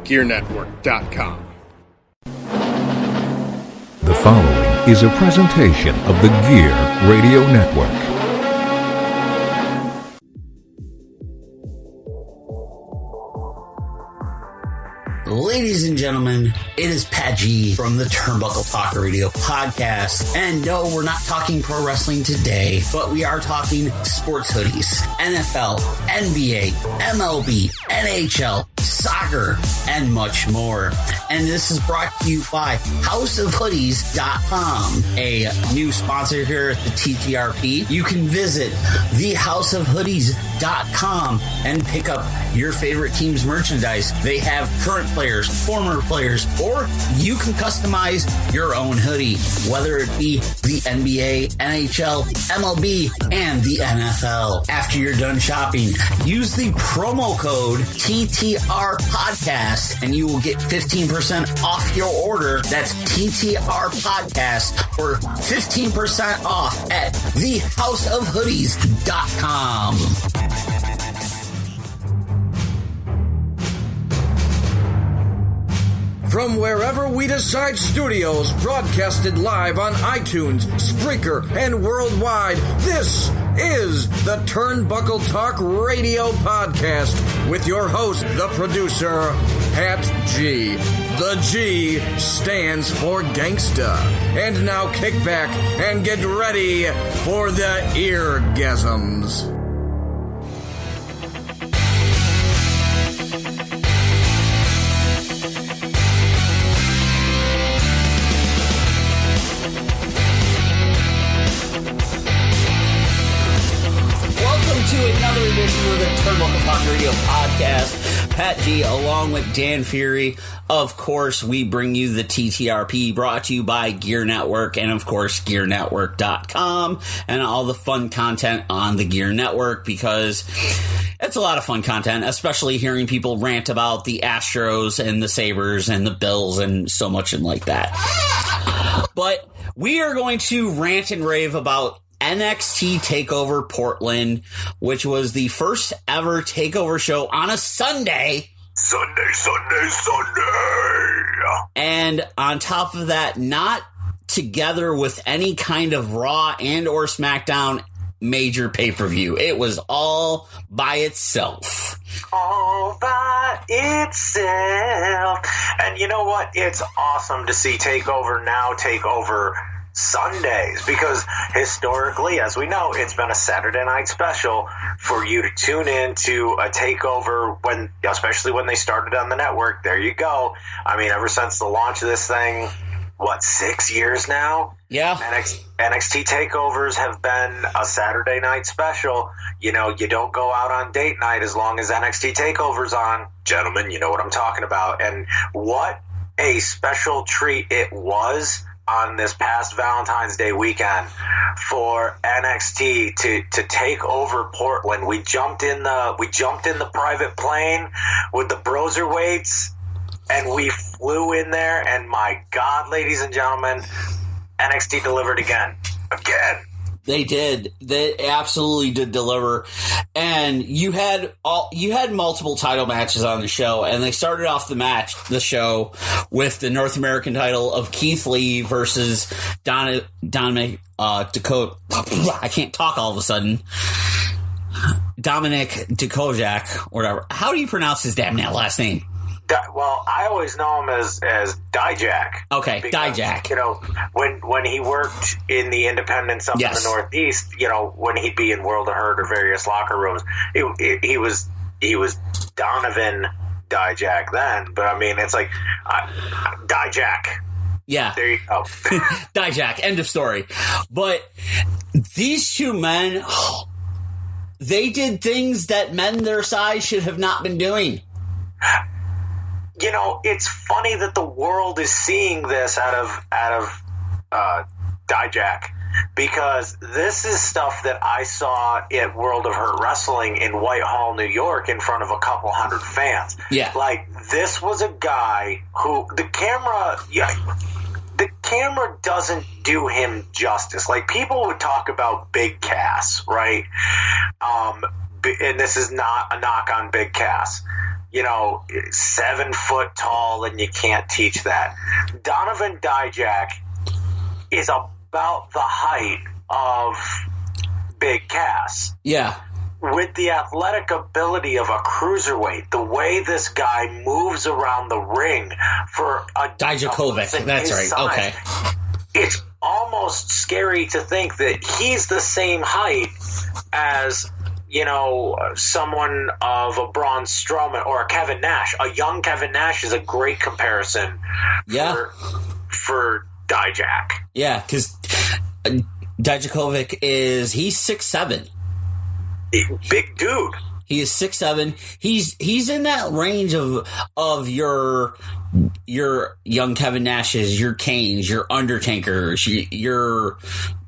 GearNetwork.com. The following is a presentation of the Gear Radio Network. Ladies and gentlemen, it is Pat G from the Turnbuckle Talk Radio podcast. And no, we're not talking pro wrestling today, but we are talking sports hoodies, NFL, NBA, MLB, NHL, soccer, and much more. And this is brought to you by houseofhoodies.com, a new sponsor here at the TTRP. You can visit thehouseofhoodies.com and pick up your favorite team's merchandise. They have current players, former players, or you can customize your own hoodie, whether it be the NBA, NHL, MLB, and the NFL. After you're done shopping, use the promo code TTR Podcast and you will get 15% off your order. That's TTR Podcast for 15% off at thehouseofhoodies.com. From Wherever We Decide Studios, broadcasted live on iTunes, Spreaker, and worldwide, this is the Turnbuckle Talk Radio Podcast with your host, the producer, Pat G. The G stands for Gangsta. And now kick back and get ready for the eargasms. To another edition of the Turnbuckle Talk Radio podcast. Pat G along with Dan Fury. Of course, we bring you the TTRP brought to you by Gear Network and, of course, GearNetwork.com and all the fun content on the Gear Network, because it's a lot of fun content, especially hearing people rant about the Astros and the Sabres and the Bills and so much and like that. But we are going to rant and rave about NXT Takeover Portland, which was the first ever takeover show on a Sunday. Sunday. And on top of that, not together with any kind of Raw and or SmackDown major pay-per-view. It was all by itself. All by itself. And you know what? It's awesome to see Takeover now take over Sundays, because historically, as we know, it's been a Saturday night special for you to tune in to a takeover, especially when they started on the network. There you go. I mean, ever since the launch of this thing, 6 years now? Yeah. NXT takeovers have been a Saturday night special. You know, you don't go out on date night as long as NXT takeover's on. Gentlemen, you know what I'm talking about. And what a special treat it was on this past Valentine's Day weekend for NXT to take over Portland. We jumped in the private plane with the Broserweights, and we flew in there, and my God, ladies and gentlemen, NXT delivered again. They did. They absolutely did deliver. And you had multiple title matches on the show, and they started off the show with the North American title of Keith Lee versus Dominic Dakota. I can't talk all of a sudden. Dominic Dijak, whatever. How do you pronounce his damn last name? Well, I always know him as Dijak. Okay, because, Dijak. You know, when he worked in the independents up in the Northeast, you know, when he'd be in World of Hurt or various locker rooms, he was Donovan Dijak then. But I mean, it's like Dijak. Yeah. There you go. Dijak. End of story. But these two men, they did things that men their size should have not been doing. You know, it's funny that the world is seeing this out of Dijak, because this is stuff that I saw at World of Hurt Wrestling in Whitehall, New York, in front of a couple hundred fans. Yeah. Like, this was a guy who the camera doesn't do him justice. Like, people would talk about Big Cass, right? And this is not a knock on Big Cass. you know, 7 foot tall, and you can't teach that. Donovan Dijak is about the height of Big Cass. Yeah. With the athletic ability of a cruiserweight, the way this guy moves around the ring for a Dijakovic, that's right. Size, okay. It's almost scary to think that he's the same height as, you know, someone of a Braun Strowman or a Kevin Nash. A young Kevin Nash is a great comparison for Dijak. Yeah, because Dijakovic he's 6'7". Big dude. He is 6'7". He's in that range of your young Kevin Nashes, your Kanes, your Undertakers, your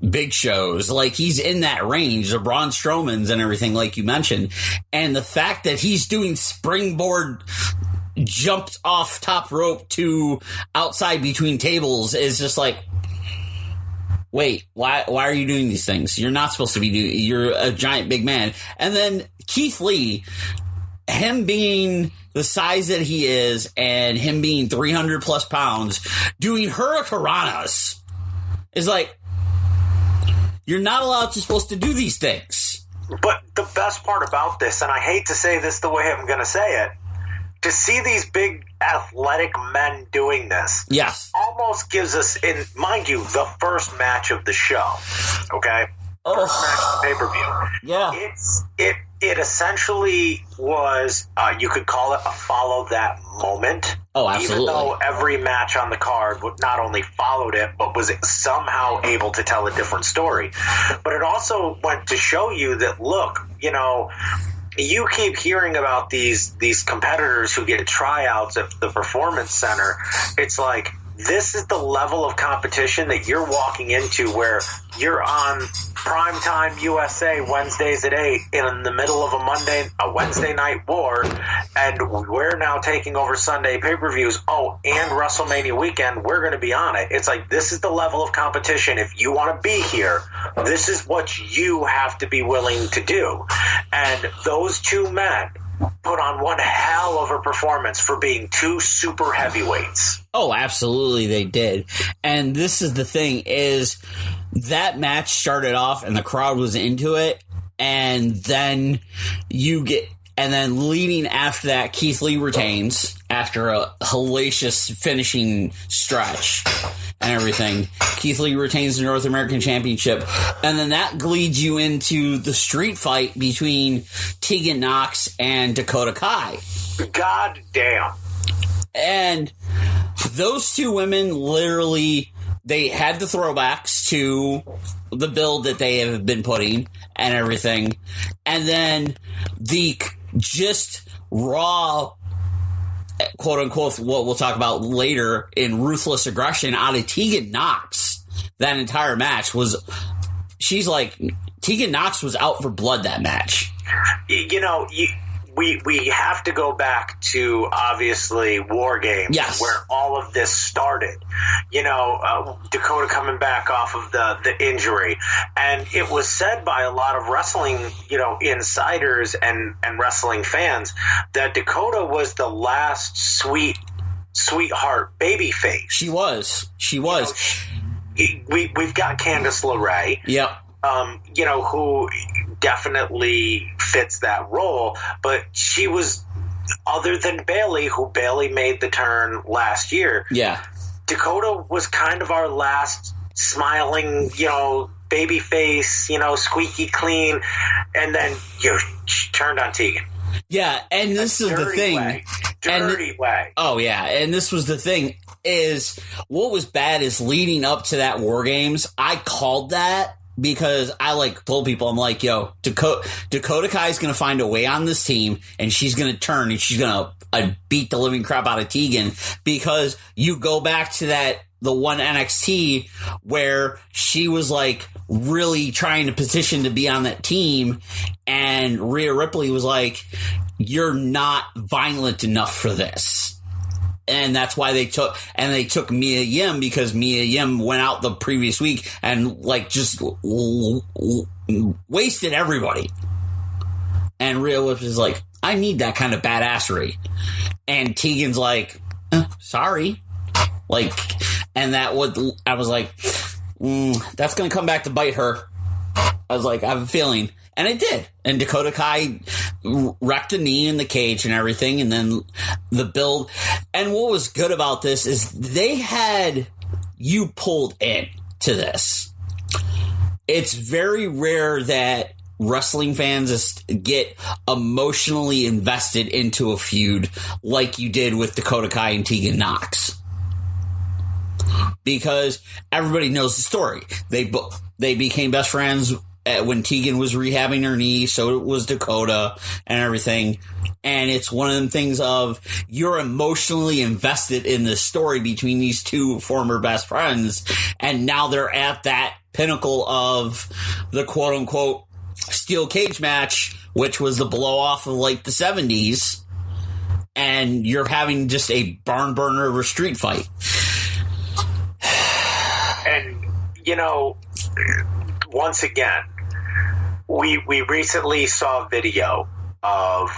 Big Shows. Like, he's in that range, the Braun Strowmans and everything, like you mentioned. And the fact that he's doing springboard jumped off top rope to outside between tables is just like, wait, why are you doing these things? You're not supposed to be doing. You're a giant big man. And then Keith Lee, him being the size that he is, and him being 300 plus pounds, doing hurricanranas is like, you're not allowed to supposed to do these things. But the best part about this, and I hate to say this the way I'm going to say it, to see these big athletic men doing this, yes, almost gives us, in mind you, the first match of the show. Okay, first match of the pay-per-view. Yeah, it essentially was, you could call it a follow that moment. Oh, absolutely. Even though every match on the card not only followed it, but was somehow able to tell a different story. But it also went to show you that, look, you know, you keep hearing about these competitors who get tryouts at the Performance Center. It's like, this is the level of competition that you're walking into, where you're on Primetime USA Wednesdays at 8 in the middle of a Wednesday night war, and we're now taking over Sunday pay-per-views. Oh, and WrestleMania weekend, we're going to be on it. It's like, this is the level of competition. If you want to be here, this is what you have to be willing to do. And those two men put on one hell of a performance for being two super heavyweights. Oh, absolutely they did. And this is the thing, is that match started off and the crowd was into it, and then leading after that, Keith Lee retains after a hellacious finishing stretch and everything. Keith Lee retains the North American Championship, and then that leads you into the street fight between Tegan Nox and Dakota Kai. God damn. And those two women literally, they had the throwbacks to the build that they have been putting and everything. And then the just raw, quote unquote, what we'll talk about later in Ruthless Aggression out of Tegan Nox. That entire match was, Tegan Nox was out for blood that match. You know, we have to go back to, obviously, War Games, yes, where all of this started. You know, Dakota coming back off of the injury. And it was said by a lot of wrestling, you know, insiders and wrestling fans that Dakota was the last sweetheart babyface. She was. You know, we've got Candice LeRae. Yep. You know, who definitely fits that role, but she was, other than Bayley, who Bayley made the turn last year. Yeah. Dakota was kind of our last smiling, you know, baby face, you know, squeaky clean, and then she turned on Tegan. Yeah, and this is the thing. Dirty way. Oh, yeah, and this was the thing, is what was bad is leading up to that War Games, I called that because I told people, I'm like, yo, Dakota Kai is going to find a way on this team, and she's going to turn, and she's going to beat the living crap out of Tegan, because you go back to the one NXT where she was really trying to petition to be on that team, and Rhea Ripley was like, you're not violent enough for this. And that's why they took Mia Yim, because Mia Yim went out the previous week and just wasted everybody. And Rhea was like, I need that kind of badassery. And Tegan's like, sorry. Like, and I was like, that's going to come back to bite her. I was like, I have a feeling. And it did. And Dakota Kai wrecked a knee in the cage and everything. And then the build. And what was good about this is they had you pulled in to this. It's very rare that wrestling fans get emotionally invested into a feud like you did with Dakota Kai and Tegan Nox. Because everybody knows the story. They became best friends when Tegan was rehabbing her knee, so it was Dakota and everything. And it's one of them things of you're emotionally invested in the story between these two former best friends, and now they're at that pinnacle of the quote-unquote steel cage match, which was the blow-off of like the 70s, and you're having just a barn burner of a street fight. And, you know, once again, we recently saw a video of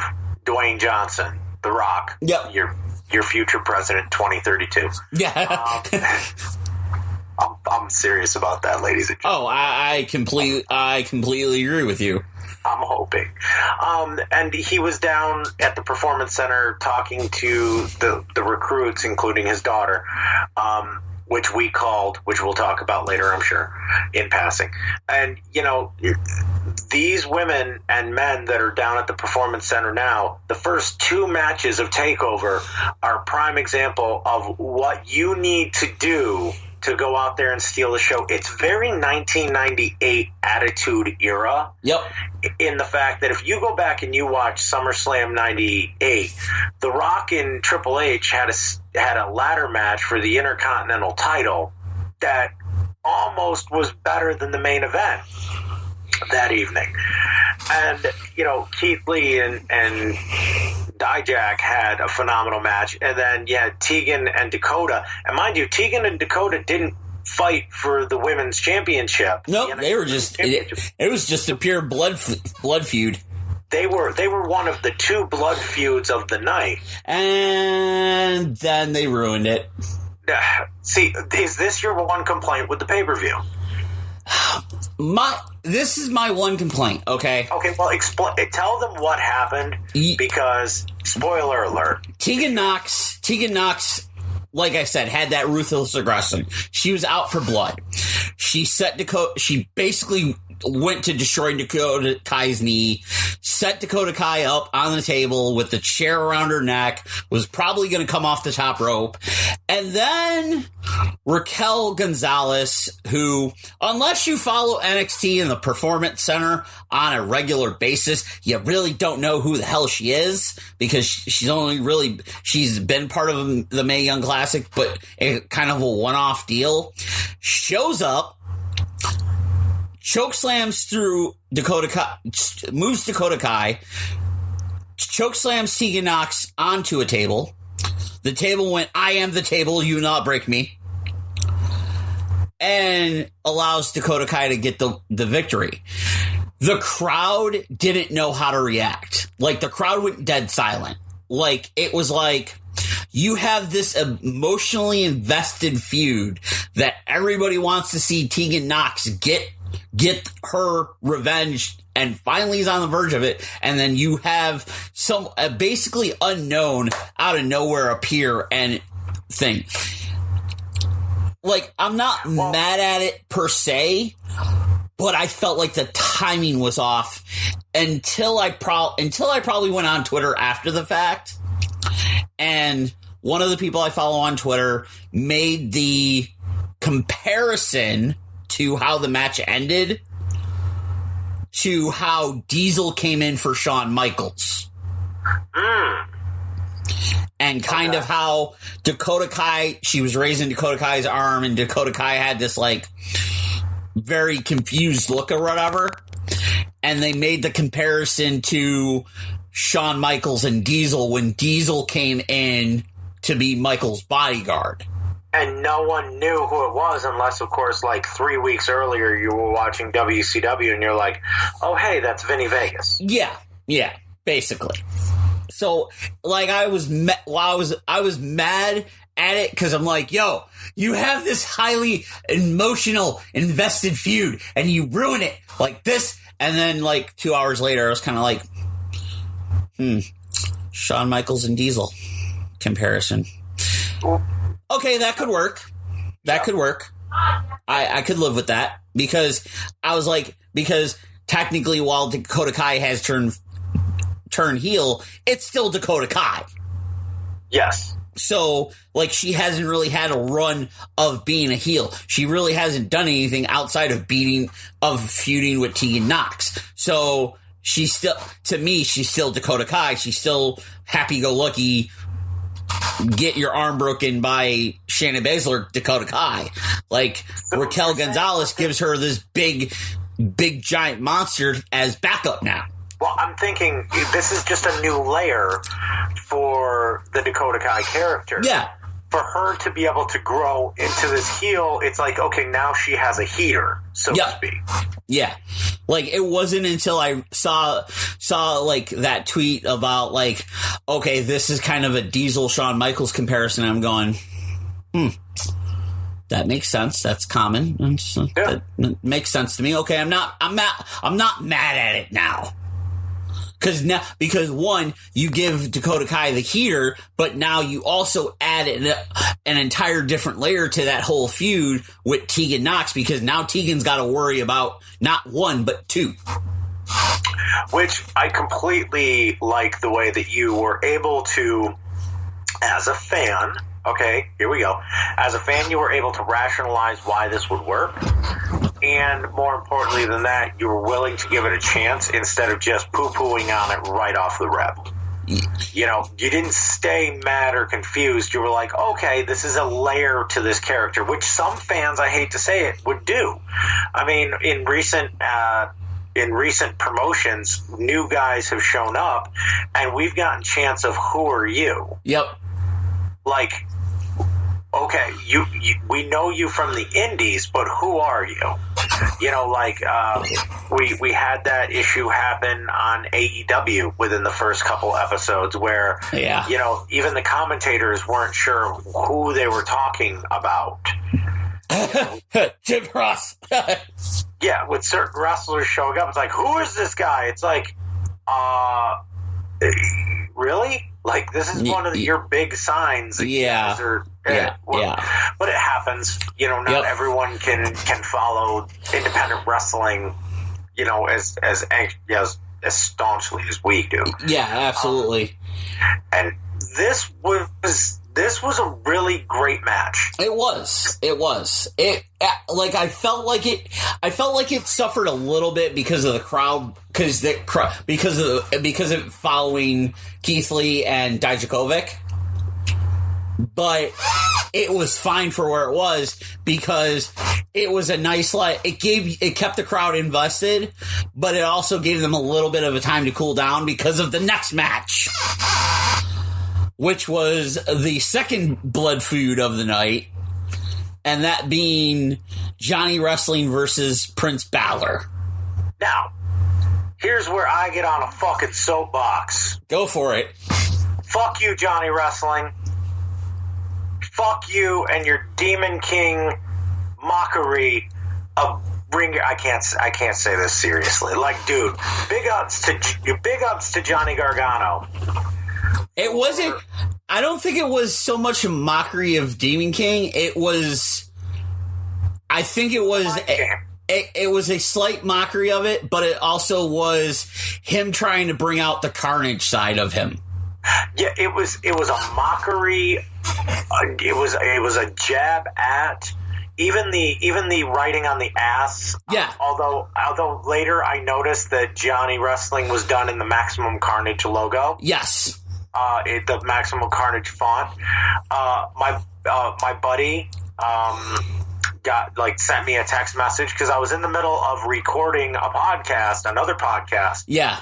Dwayne Johnson, The Rock, yep. your future president, 2032. Yeah. I'm serious about that, ladies and gentlemen. Oh, I completely agree with you. I'm hoping. And he was down at the Performance Center talking to the recruits, including his daughter, which we'll talk about later, I'm sure, in passing. And, you know, these women and men that are down at the Performance Center now, the first two matches of TakeOver are a prime example of what you need to do to go out there and steal the show. It's very 1998 Attitude Era. Yep. In the fact that if you go back and you watch SummerSlam 98, The Rock and Triple H had a ladder match for the Intercontinental title that almost was better than the main event that evening. And, you know, Keith Lee and Dijak had a phenomenal match. And then, yeah, Tegan and Dakota. And mind you, Tegan and Dakota didn't fight for the women's championship. Nope, they were just, it was just a pure blood feud. They were one of the two blood feuds of the night. And then they ruined it. See, is this your one complaint with the pay-per-view? This is my one complaint, okay? Okay, well, tell them what happened, because, spoiler alert. Tegan Nox, like I said, had that ruthless aggression. She was out for blood. She basically went to destroy Dakota Kai's knee, set Dakota Kai up on the table with the chair around her neck, was probably going to come off the top rope. And then Raquel Gonzalez, who, unless you follow NXT in the Performance Center on a regular basis, you really don't know who the hell she is, because she's been part of the Mae Young Classic, but kind of a one-off deal, shows up, chokeslams through Dakota Kai, moves Dakota Kai, chokeslams Tegan Nox onto a table. The table went, I am the table, you not break me. And allows Dakota Kai to get the victory. The crowd didn't know how to react. Like, the crowd went dead silent. Like, it was like, you have this emotionally invested feud that everybody wants to see Tegan Nox get her revenge, and finally is on the verge of it, and then you have some basically unknown out of nowhere appear and thing. Like, I'm not mad at it per se, but I felt like the timing was off until I probably went on Twitter after the fact, and one of the people I follow on Twitter made the comparison to how the match ended to how Diesel came in for Shawn Michaels. And kind of how Dakota Kai, she was raising Dakota Kai's arm, and Dakota Kai had this, like, very confused look or whatever. And they made the comparison to Shawn Michaels and Diesel when Diesel came in to be Michaels' bodyguard. And no one knew who it was unless, of course, like 3 weeks earlier you were watching WCW and you're like, oh, hey, that's Vinny Vegas. Yeah, basically. So, like, I was mad at it because I'm like, yo, you have this highly emotional, invested feud, and you ruin it like this. And then, like, 2 hours later, I was kind of like, Shawn Michaels and Diesel comparison. Okay, that could work. That could work. I could live with that because I was like, because technically while Dakota Kai has turned heel, it's still Dakota Kai. Yes. So, like, she hasn't really had a run of being a heel. She really hasn't done anything outside of feuding with Tegan Nox. So, she's still, to me, she's still Dakota Kai. She's still happy-go-lucky, get your arm broken by Shayna Baszler, Dakota Kai. Like, Raquel Gonzalez gives her this big giant monster as backup now. Well, I'm thinking this is just a new layer for the Dakota Kai character. Yeah. For her to be able to grow into this heel, it's like, okay, now she has a heater, so to speak. Yeah. Like, it wasn't until I saw like that tweet about like, okay, this is kind of a Diesel Shawn Michaels comparison. I'm going, that makes sense. That's common. That makes sense to me. Okay, I'm not mad at it now. Because one, you give Dakota Kai the heater, but now you also add an entire different layer to that whole feud with Tegan Nox, because now Tegan's got to worry about not one, but two. Which I completely like the way that you were able to, as a fan, okay, here we go. As a fan, you were able to rationalize why this would work. And more importantly than that, you were willing to give it a chance instead of just poo-pooing on it right off the rep. You know, you didn't stay mad or confused. You were like, okay, this is a layer to this character, which some fans, I hate to say it, would do. I mean, in recent promotions, new guys have shown up, and we've gotten chance of who are you? Yep. Like, okay, we know you from the indies, but who are you? You know, like, we had that issue happen on AEW within the first couple episodes where, you know, even the commentators weren't sure who they were talking about. Jim Ross. Yeah, with certain wrestlers showing up, it's like, who is this guy? It's like, really? Like, this is one of your big signs. That you guys are, but it happens. You know, not everyone can follow independent wrestling, you know, as staunchly as we do. Yeah, absolutely. And this was a really great match. It was. Like, I felt like it suffered a little bit because of the crowd, because of following Keith Lee and Dijakovic. But it was fine for where it was, because it was a nice, like, it kept the crowd invested, but it also gave them a little bit of a time to cool down because of the next match, which was the second blood feud of the night, and that being Johnny Wrestling versus Prince Balor. Now, here's where I get on a fucking soapbox. Go for it. Fuck you, Johnny Wrestling. Fuck you and your Demon King mockery of I can't say this seriously. Like, dude, big ups to Johnny Gargano. It wasn't. I don't think it was so much a mockery of Demon King. It was. I think it was. It was a slight mockery of it, but it also was him trying to bring out the Carnage side of him. Yeah, it was a mockery. It was a jab at even the writing on the ass. Yeah. Although later I noticed that Johnny Wrestling was done in the Maximum Carnage logo. Yes. The Maximum Carnage font. My buddy sent me a text message because I was in the middle of recording another podcast. Yeah.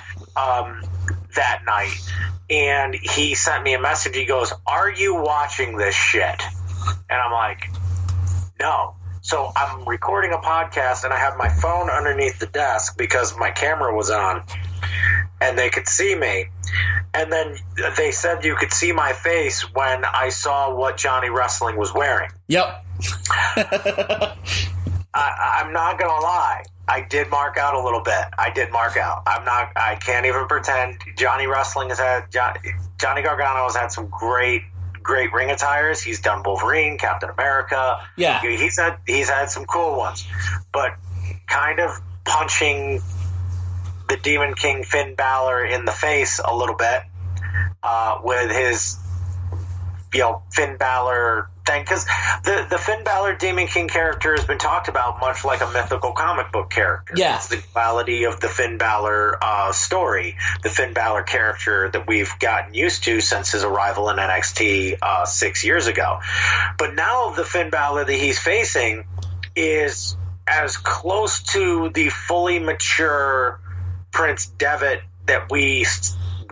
That night, and he sent me a message. He goes, "Are you watching this shit?" And I'm like, "No." So I'm recording a podcast, and I have my phone underneath the desk because my camera was on, and they could see me. And then they said you could see my face when I saw what Johnny Wrestling was wearing. Yep. I'm not going to lie. I did mark out a little bit. I can't even pretend. Johnny Gargano has had some great ring attires. He's done Wolverine, Captain America. Yeah. He's had some cool ones. But kind of punching the Demon King Finn Balor in the face a little bit with his Finn Balor thing, because the Finn Balor Demon King character has been talked about much like a mythical comic book character. Yeah. It's the duality of the Finn Balor story, the Finn Balor character that we've gotten used to since his arrival in NXT 6 years ago. But now the Finn Balor that he's facing is as close to the fully mature Prince Devitt that we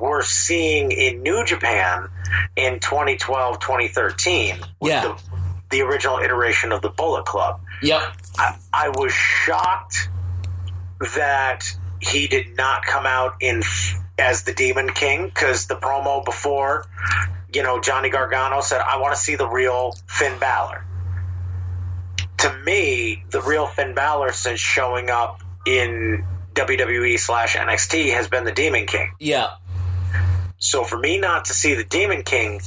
were seeing in New Japan in 2012, 2013 with the original iteration of the Bullet Club. Yep. I was shocked that he did not come out as the Demon King, because the promo before, Johnny Gargano said, I want to see the real Finn Balor. To me, the real Finn Balor since showing up in WWE/NXT has been the Demon King. Yeah. So for me not to see the Demon King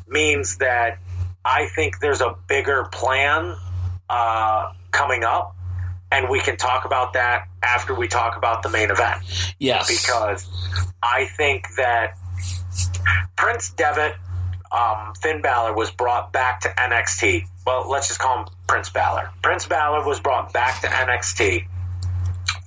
means that I think there's a bigger plan coming up, and we can talk about that after we talk about the main event. Yes. Because I think that Prince Devitt, Finn Balor, was brought back to NXT. Well, let's just call him Prince Balor. Prince Balor was brought back to NXT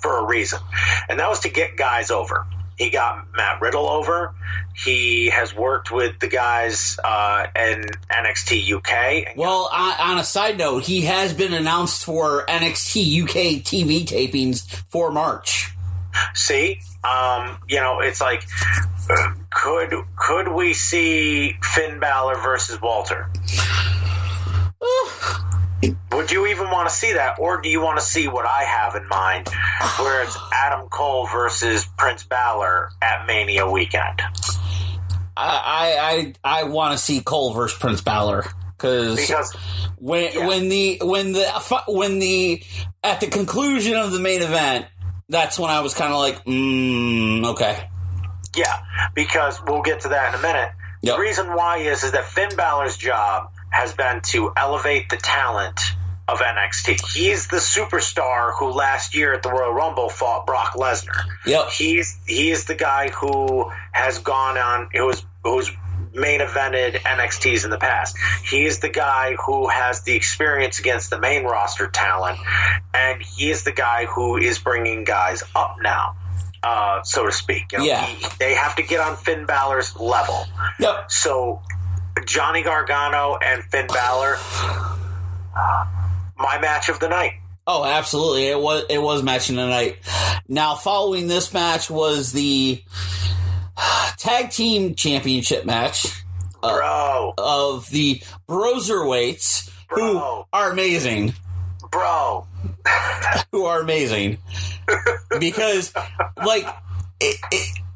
for a reason, and that was to get guys over. He got Matt Riddle over. He has worked with the guys in NXT UK. Well, on a side note, he has been announced for NXT UK TV tapings for March. See, it's like, could we see Finn Balor versus Walter? Would you even want to see that, or do you want to see what I have in mind, where it's Adam Cole versus Prince Balor at Mania weekend? I want to see Cole versus Prince Balor because when the at the conclusion of the main event, that's when I was kind of like, okay. Yeah, because we'll get to that in a minute. Yep. The reason why is that Finn Balor's job has been to elevate the talent of NXT. He's the superstar who last year at the Royal Rumble fought Brock Lesnar. Yep. He is the guy who has gone on, who's main evented NXTs in the past. He is the guy who has the experience against the main roster talent, and he is the guy who is bringing guys up now. So to speak. They have to get on Finn Balor's level. Yep. So Johnny Gargano and Finn Balor, my match of the night. Oh, absolutely. It was match of the night. Now, following this match was the Tag Team Championship match of the Broserweights, who are amazing. Bro. Who are amazing. Because,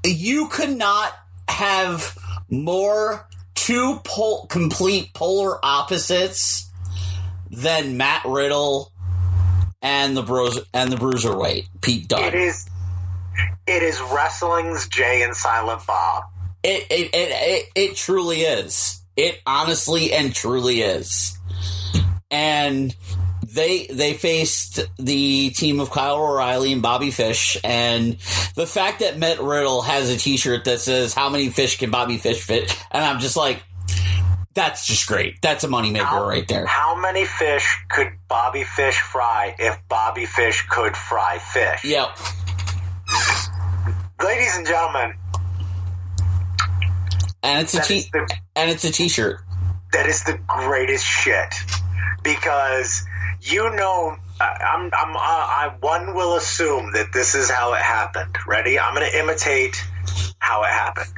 you could not have more two complete polar opposites than Matt Riddle and the Bruiserweight Pete Dunne. It is wrestling's Jay and Silent Bob. It truly is. It honestly and truly is. And they faced the team of Kyle O'Reilly and Bobby Fish, and the fact that Matt Riddle has a t-shirt that says, how many fish can Bobby Fish fit? And I'm just like, that's just great. That's a moneymaker right there. How many fish could Bobby Fish fry if Bobby Fish could fry fish? Yep. Ladies and gentlemen. And it's a t-shirt. That is the greatest shit. Because one will assume that this is how it happened. Ready? I'm going to imitate how it happened.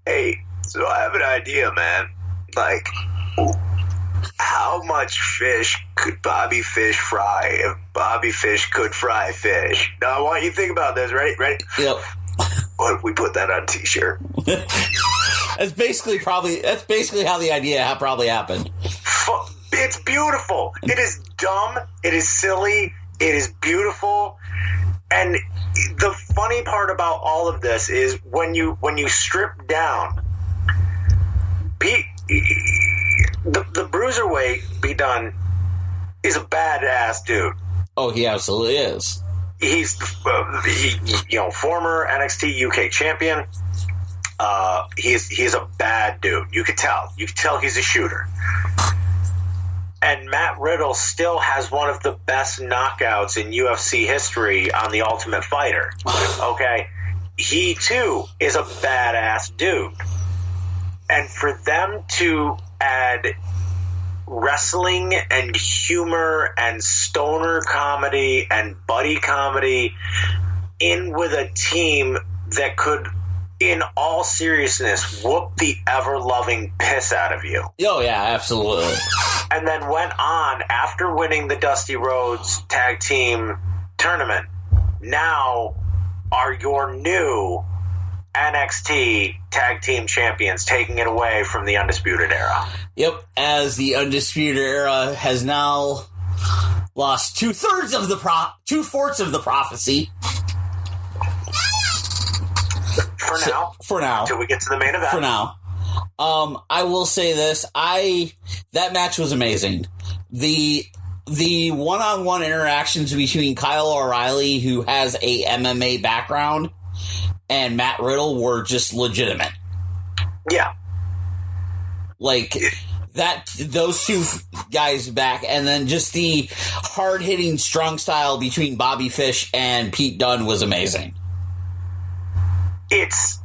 Hey, so I have an idea, man. Like, how much fish could Bobby Fish fry if Bobby Fish could fry fish? Now, I want you to think about this, right? Ready? Yep. What if we put that on a t-shirt? That's basically how the idea probably happened. It's beautiful. It is dumb. It is silly. It is beautiful. And the funny part about all of this is when you strip down, the bruiserweight Pete Dunne is a badass dude. Oh, he absolutely is. He's former NXT UK champion. He's a bad dude. You could tell he's a shooter. And Matt Riddle still has one of the best knockouts in UFC history on The Ultimate Fighter. Okay? He, too, is a badass dude. And for them to add wrestling and humor and stoner comedy and buddy comedy in with a team that could, in all seriousness, whoop the ever-loving piss out of you. Oh, yeah, absolutely. And then went on, after winning the Dusty Rhodes Tag Team Tournament, now are your new NXT Tag Team Champions, taking it away from the Undisputed Era. Yep, as the Undisputed Era has now lost two-fourths of the prophecy. For now. Until we get to the main event. For now. I will say this. That match was amazing. The one-on-one interactions between Kyle O'Reilly, who has a MMA background, and Matt Riddle were just legitimate. Yeah. Like, those two guys back, and then just the hard-hitting strong style between Bobby Fish and Pete Dunne was amazing. It's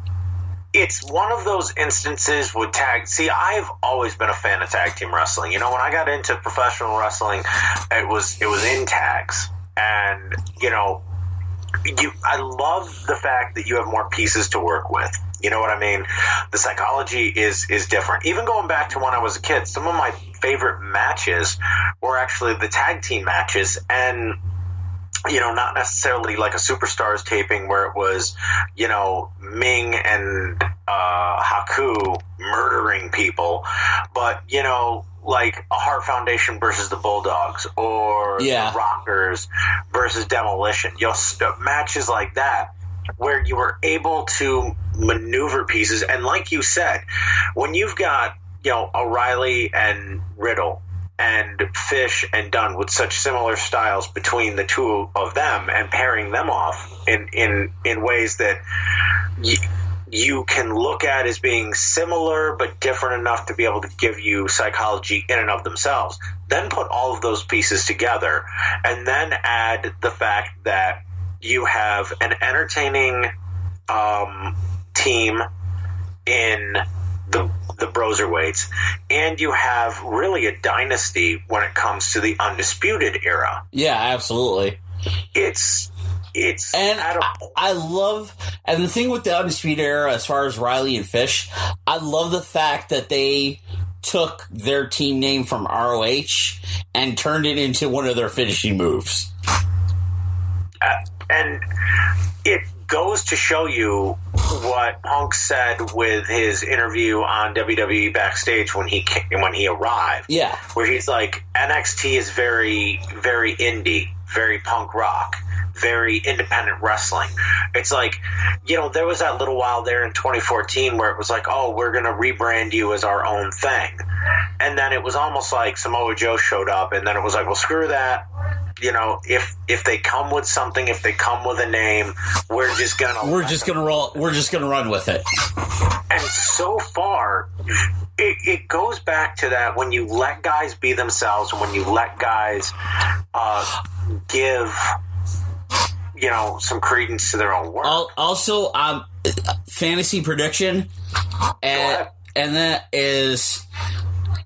one of those instances with tag. See, I've always been a fan of tag team wrestling. You know, when I got into professional wrestling, it was in tags, and I love the fact that you have more pieces to work with. You know what I mean? The psychology is different. Even going back to when I was a kid, some of my favorite matches were actually the tag team matches, and not necessarily like a Superstars taping where it was, Ming and Haku murdering people, but, like a Heart Foundation versus the Bulldogs, or the Rockers versus Demolition. Matches like that where you were able to maneuver pieces. And like you said, when you've got, O'Reilly and Riddle and Fish and Dunne with such similar styles between the two of them, and pairing them off in ways that you can look at as being similar but different enough to be able to give you psychology in and of themselves. Then put all of those pieces together, and then add the fact that you have an entertaining team in the Broserweights, and you have really a dynasty when it comes to the Undisputed Era. Yeah, absolutely. It's and I love, and the thing with the Undisputed Era as far as Riley and Fish, I love the fact that they took their team name from ROH and turned it into one of their finishing moves. And it goes to show you what Punk said with his interview on WWE Backstage when he arrived. Yeah, where he's like, NXT is very, very indie, very punk rock, very independent wrestling. It's like, there was that little while there in 2014 where it was like, oh, we're going to rebrand you as our own thing. And then it was almost like Samoa Joe showed up, and then it was like, well, screw that. If they come with something, if they come with a name, we're just gonna run with it. And so far, it goes back to that when you let guys be themselves, and when you let guys give some credence to their own work. Also, fantasy prediction, and that is,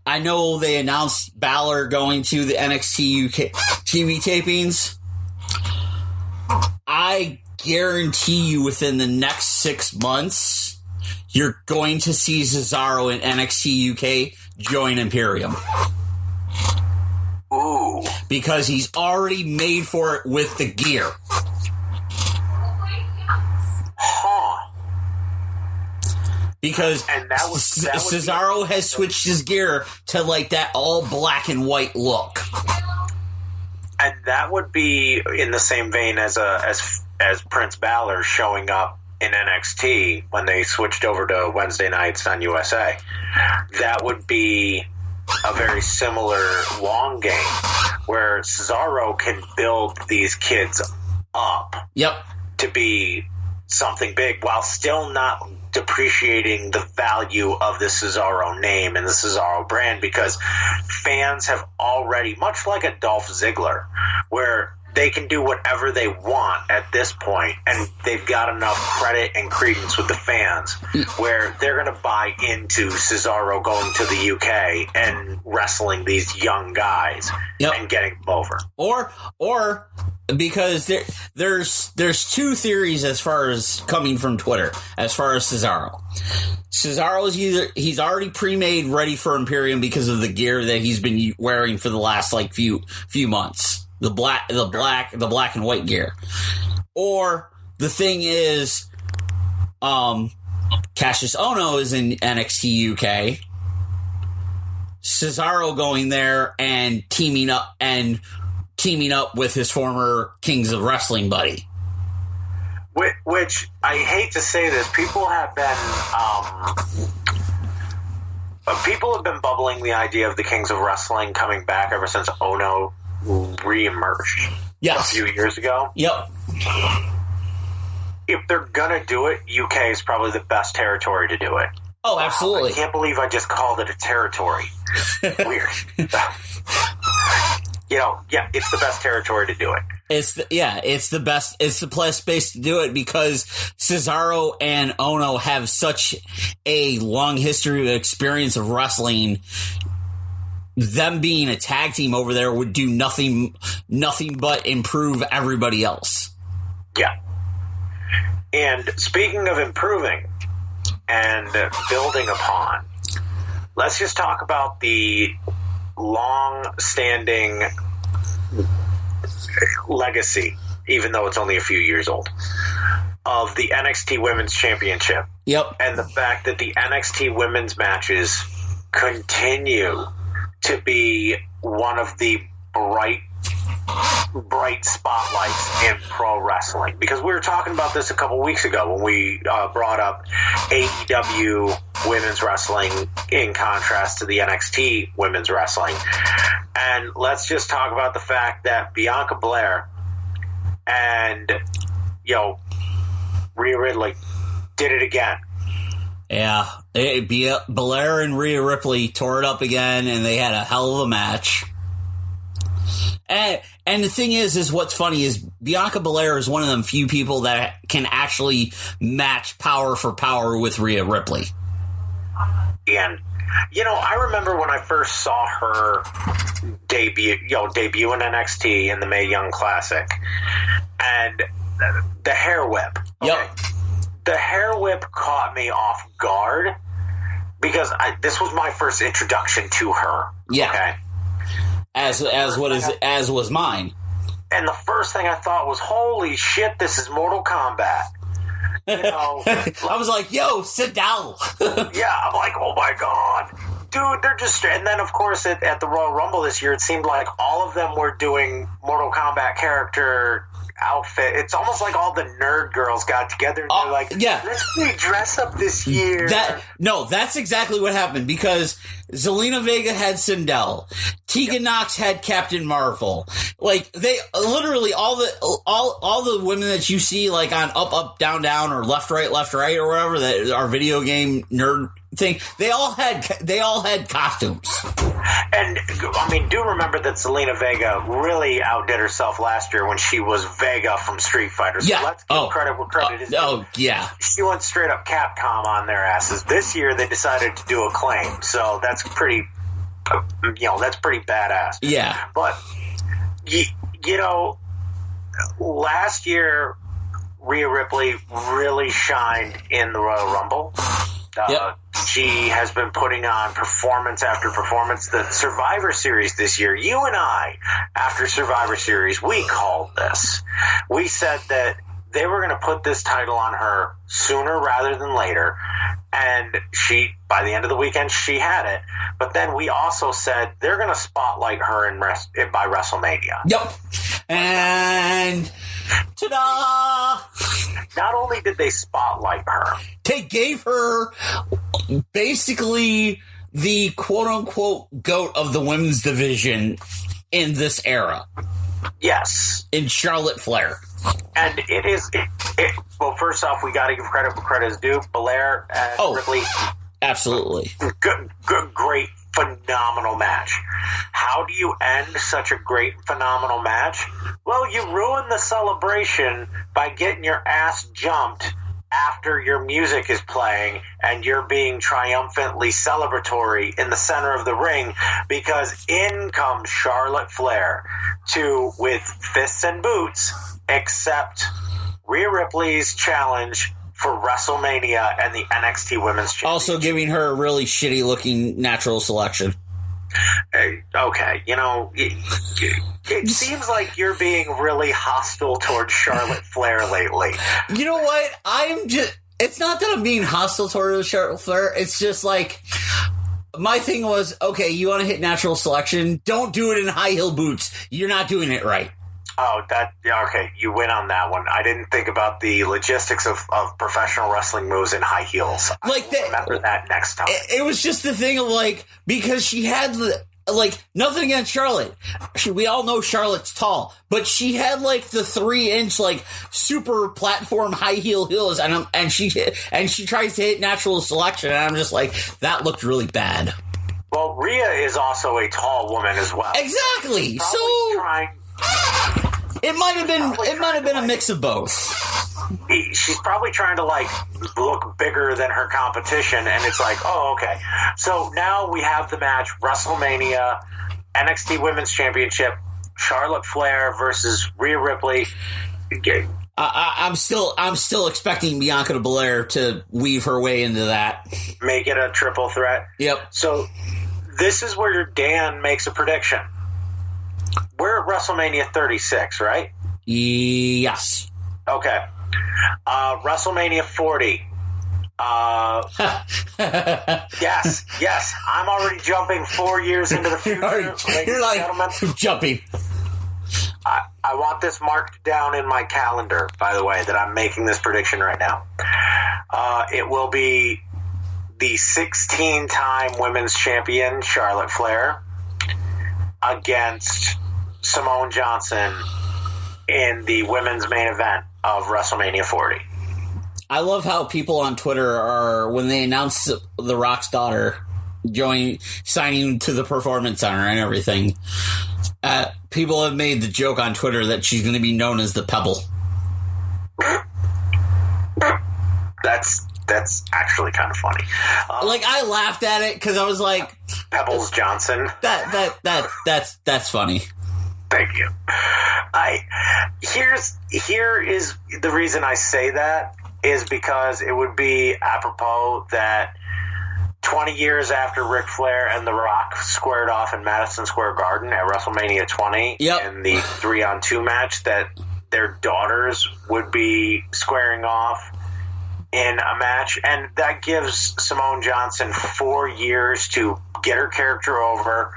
I know they announced Balor going to the NXT UK TV tapings. I guarantee you within the next 6 months, you're going to see Cesaro in NXT UK join Imperium. Ooh, Ooh. Because he's already made for it with the gear. Huh. Because Cesaro has switched his gear to like that all black and white look. And that would be in the same vein as Prince Balor showing up in NXT when they switched over to Wednesday nights on USA. That would be a very similar long game where Cesaro can build these kids up to be something big while still not depreciating the value of the Cesaro name and the Cesaro brand, because fans have already, much like a Dolph Ziggler, where they can do whatever they want at this point, and they've got enough credit and credence with the fans where they're going to buy into Cesaro going to the UK and wrestling these young guys and getting them over. Or because there's two theories as far as coming from Twitter as far as Cesaro. Cesaro is he's already pre-made ready for Imperium because of the gear that he's been wearing for the last like few months. The black and white gear. Or the thing is, Cassius Ohno is in NXT UK. Cesaro going there and teaming up with his former Kings of Wrestling buddy. Which I hate to say this, people have been bubbling the idea of the Kings of Wrestling coming back ever since Ohno re-emerged a few years ago. Yep. If they're gonna do it, UK is probably the best territory to do it. Oh, absolutely. I can't believe I just called it a territory. Weird. It's the best territory to do it. It's the best. It's the best space to do it because Cesaro and Ohno have such a long history of experience of wrestling. Them being a tag team over there would do nothing but improve everybody else. Yeah. And speaking of improving and building upon, let's just talk about the long-standing legacy, even though it's only a few years old, of the NXT Women's Championship. Yep. And the fact that the NXT Women's matches continue to be one of the bright spotlights in pro wrestling. Because we were talking about this a couple weeks ago when we brought up AEW women's wrestling in contrast to the NXT women's wrestling. And let's just talk about the fact that Bianca Belair and Rhea Ripley did it again. Yeah, Belair and Rhea Ripley tore it up again, and they had a hell of a match. And the thing is what's funny is Bianca Belair is one of them few people that can actually match power for power with Rhea Ripley. And I remember when I first saw her debut in NXT in the Mae Young Classic, and the hair whip. Okay. Yep. The hair whip caught me off guard because this was my first introduction to her. Yeah. Okay. As was mine. And the first thing I thought was, holy shit, this is Mortal Kombat. I was like, yo, sit down. Yeah, I'm like, oh my God. Dude, they're just... And then, of course, at the Royal Rumble this year, it seemed like all of them were doing Mortal Kombat character outfit. It's almost like all the nerd girls got together and they're like, let's dress up this year. That's exactly what happened because Zelina Vega had Sindel. Tegan Nox had Captain Marvel. Like they literally all the women that you see like on up, down, down or left, right or whatever that are video game nerd thing, they all had costumes. And I mean, do remember that Zelina Vega really outdid herself last year when she was Vega from Street Fighter. So let's give credit where credit is due. Yeah. She went straight up Capcom on their asses. This year they decided to do Acclaim, so that's pretty badass. Yeah. But last year Rhea Ripley really shined in the Royal Rumble. Yep. She has been putting on performance after performance. The Survivor Series this year, you and I, after Survivor Series, we called this. We said that they were going to put this title on her sooner rather than later, and by the end of the weekend, she had it. But then we also said they're going to spotlight her by WrestleMania. Yep. And ta-da! Not only did they spotlight her, they gave her basically the quote-unquote GOAT of the women's division in this era. Yes. In Charlotte Flair. And it is, well, first off, we got to give credit where credit is due. Belair and Ripley. Absolutely. Good, great, phenomenal match. How do you end such a great, phenomenal match? Well, you ruin the celebration by getting your ass jumped after your music is playing and you're being triumphantly celebratory in the center of the ring, because in comes Charlotte Flair with fists and boots accept Rhea Ripley's challenge for WrestleMania and the NXT Women's Championship. Also giving her a really shitty looking natural selection. Okay, it seems like you're being really hostile towards Charlotte Flair lately. You know what? It's not that I'm being hostile towards Charlotte Flair. It's just like, my thing was, okay, you want to hit natural selection? Don't do it in high heel boots. You're not doing it right. Oh, okay, you win on that one. I didn't think about the logistics of professional wrestling moves in high heels. Remember that next time. It was just the thing of, like, because she had, nothing against Charlotte. We all know Charlotte's tall, but she had, the 3-inch, super platform high heels, and she tries to hit natural selection, and I'm just like, that looked really bad. Well, Rhea is also a tall woman as well. Exactly. It might have been a mix of both. She's probably trying to look bigger than her competition, and it's like, oh, okay. So now we have the match: WrestleMania, NXT Women's Championship, Charlotte Flair versus Rhea Ripley. I'm still expecting Bianca Belair to weave her way into that. Make it a triple threat. Yep. So this is where Dan makes a prediction. We're at WrestleMania 36, right? Yes. Okay. WrestleMania 40. Yes. I'm already jumping 4 years into the future. You're like jumping. I want this marked down in my calendar, by the way, that I'm making this prediction right now. It will be the 16-time women's champion, Charlotte Flair, against Simone Johnson in the women's main event of WrestleMania 40. I love how people on Twitter are, when they announce The Rock's daughter signing to the Performance Center and everything, people have made the joke on Twitter that she's going to be known as the Pebble. That's actually kind of funny. I laughed at it because I was like, Pebbles Johnson. That's funny. Thank you. Here is the reason I say that is because it would be apropos that 20 years after Ric Flair and The Rock squared off in Madison Square Garden at WrestleMania 20 in the 3-on-2 match, that their daughters would be squaring off in a match, and that gives Simone Johnson 4 years to get her character over,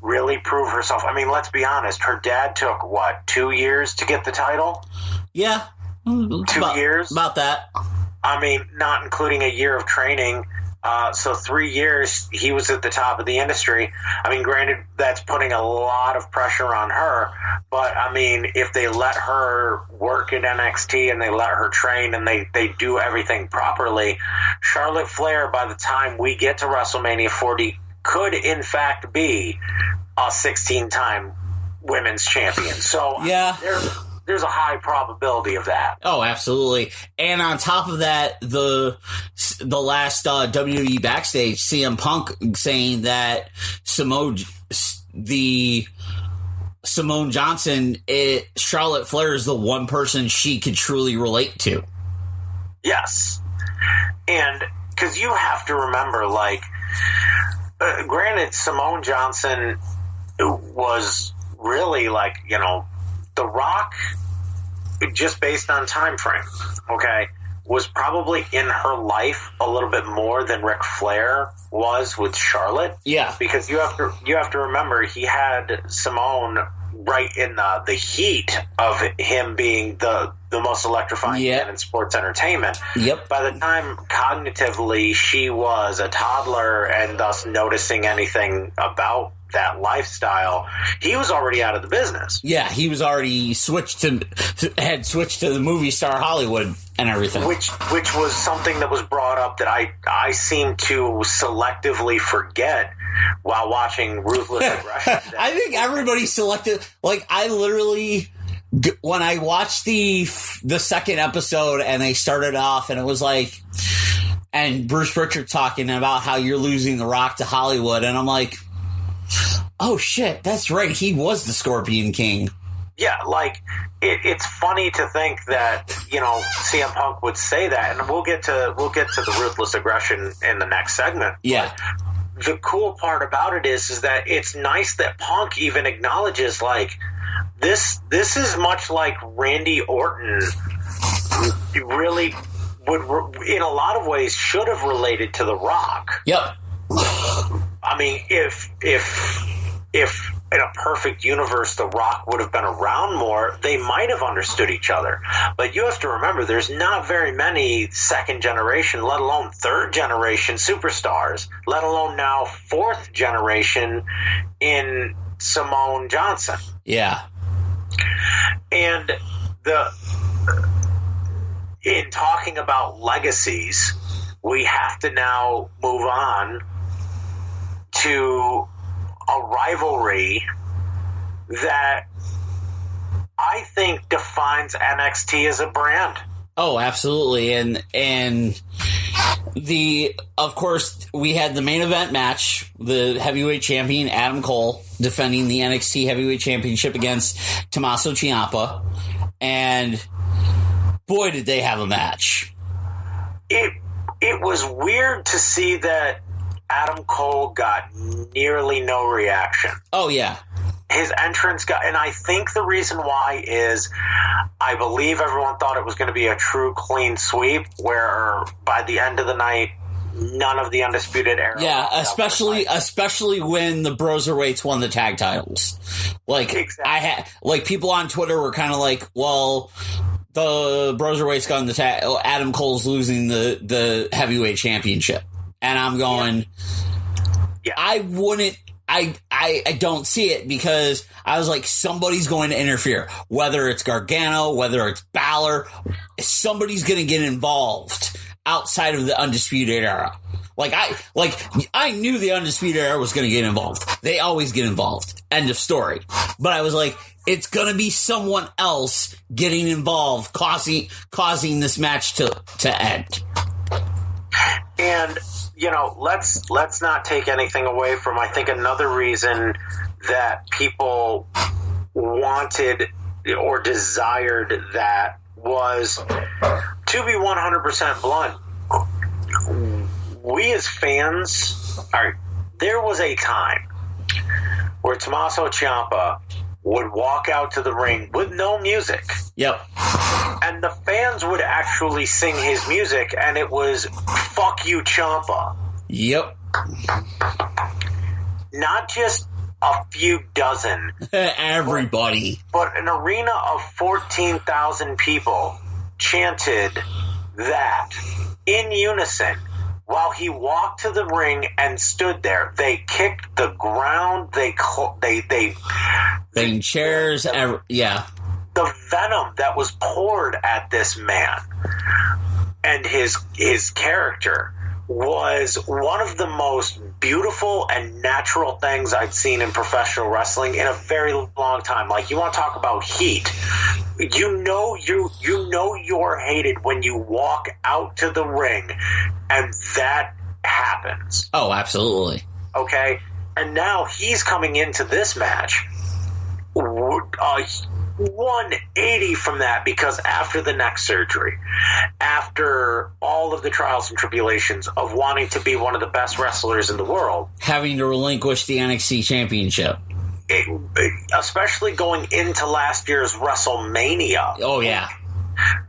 really prove herself. I mean, let's be honest, her dad took 2 years to get the title? Yeah. 2 years? About that. I mean, not including a year of training. So 3 years, he was at the top of the industry. I mean, granted, that's putting a lot of pressure on her. But, I mean, if they let her work at NXT and they let her train and they do everything properly, Charlotte Flair, by the time we get to WrestleMania 40, could, in fact, be a 16-time women's champion. So, yeah. There's a high probability of that. Oh, absolutely. And on top of that, the last WWE backstage, CM Punk saying that Simone Johnson, Charlotte Flair is the one person she could truly relate to. Yes. And because you have to remember, like, granted, Simone Johnson was really, like, you know, The Rock, just based on time frame, okay, was probably in her life a little bit more than Ric Flair was with Charlotte. Yeah. Because you have to remember, he had Simone right in the heat of him being the most electrifying man in sports entertainment. Yep. By the time cognitively she was a toddler and thus noticing anything about that lifestyle, he was already out of the business. Yeah, he was already switched to the movie star Hollywood and everything. Which was something that was brought up that I seem to selectively forget while watching Ruthless Aggression. I think everybody selected, like, I literally, when I watched the second episode and they started off and it was like, and Bruce Pritchard talking about how you're losing The Rock to Hollywood, and I'm like, oh shit, that's right, he was the Scorpion King. Yeah, like, it's funny to think that, you know, CM Punk would say that, and we'll get to the Ruthless Aggression in the next segment. Yeah. The cool part about it is that it's nice that Punk even acknowledges, like, this is much like Randy Orton really would, in a lot of ways, should have related to The Rock. Yep. I mean, if in a perfect universe The Rock would have been around more, they might have understood each other. But you have to remember, there's not very many second generation, let alone third generation superstars, let alone now fourth generation in Simone Johnson. Yeah. And in talking about legacies, we have to now move on to a rivalry that I think defines NXT as a brand. Oh, absolutely. And of course, we had the main event match, the heavyweight champion Adam Cole defending the NXT heavyweight championship against Tommaso Ciampa. And boy, did they have a match. It was weird to see that Adam Cole got nearly no reaction. Oh, yeah. His entrance got, and I think the reason why is I believe everyone thought it was going to be a true clean sweep where by the end of the night, none of the Undisputed Era. Yeah, especially when the Broserweights won the tag titles. Like, exactly. People on Twitter were kind of like, well, the Broserweights got the tag, Adam Cole's losing the heavyweight championship. And I'm going, yeah. I don't see it because I was like, somebody's going to interfere. Whether it's Gargano, whether it's Balor, somebody's going to get involved outside of the Undisputed Era. I knew the Undisputed Era was going to get involved. They always get involved. End of story. But I was like, it's going to be someone else getting involved, causing this match to end. And, you know, let's not take anything away from, I think, another reason that people wanted or desired that was, to be 100% blunt, we as fans, there was a time where Tommaso Ciampa would walk out to the ring with no music. Yep. And the fans would actually sing his music, and it was "Fuck you, Ciampa." Yep. Not just a few dozen. Everybody. But an arena of 14,000 people chanted that in unison while he walked to the ring and stood there. They kicked the ground. They chairs. Yeah. The venom that was poured at this man and his character was one of the most beautiful and natural things I'd seen in professional wrestling in a very long time. Like, you want to talk about heat. You know you're hated when you walk out to the ring and that happens. Oh, absolutely. Okay? And now he's coming into this match 180 from that, because after the neck surgery, after all of the trials and tribulations of wanting to be one of the best wrestlers in the world, having to relinquish the NXT championship, especially going into last year's WrestleMania. Oh yeah,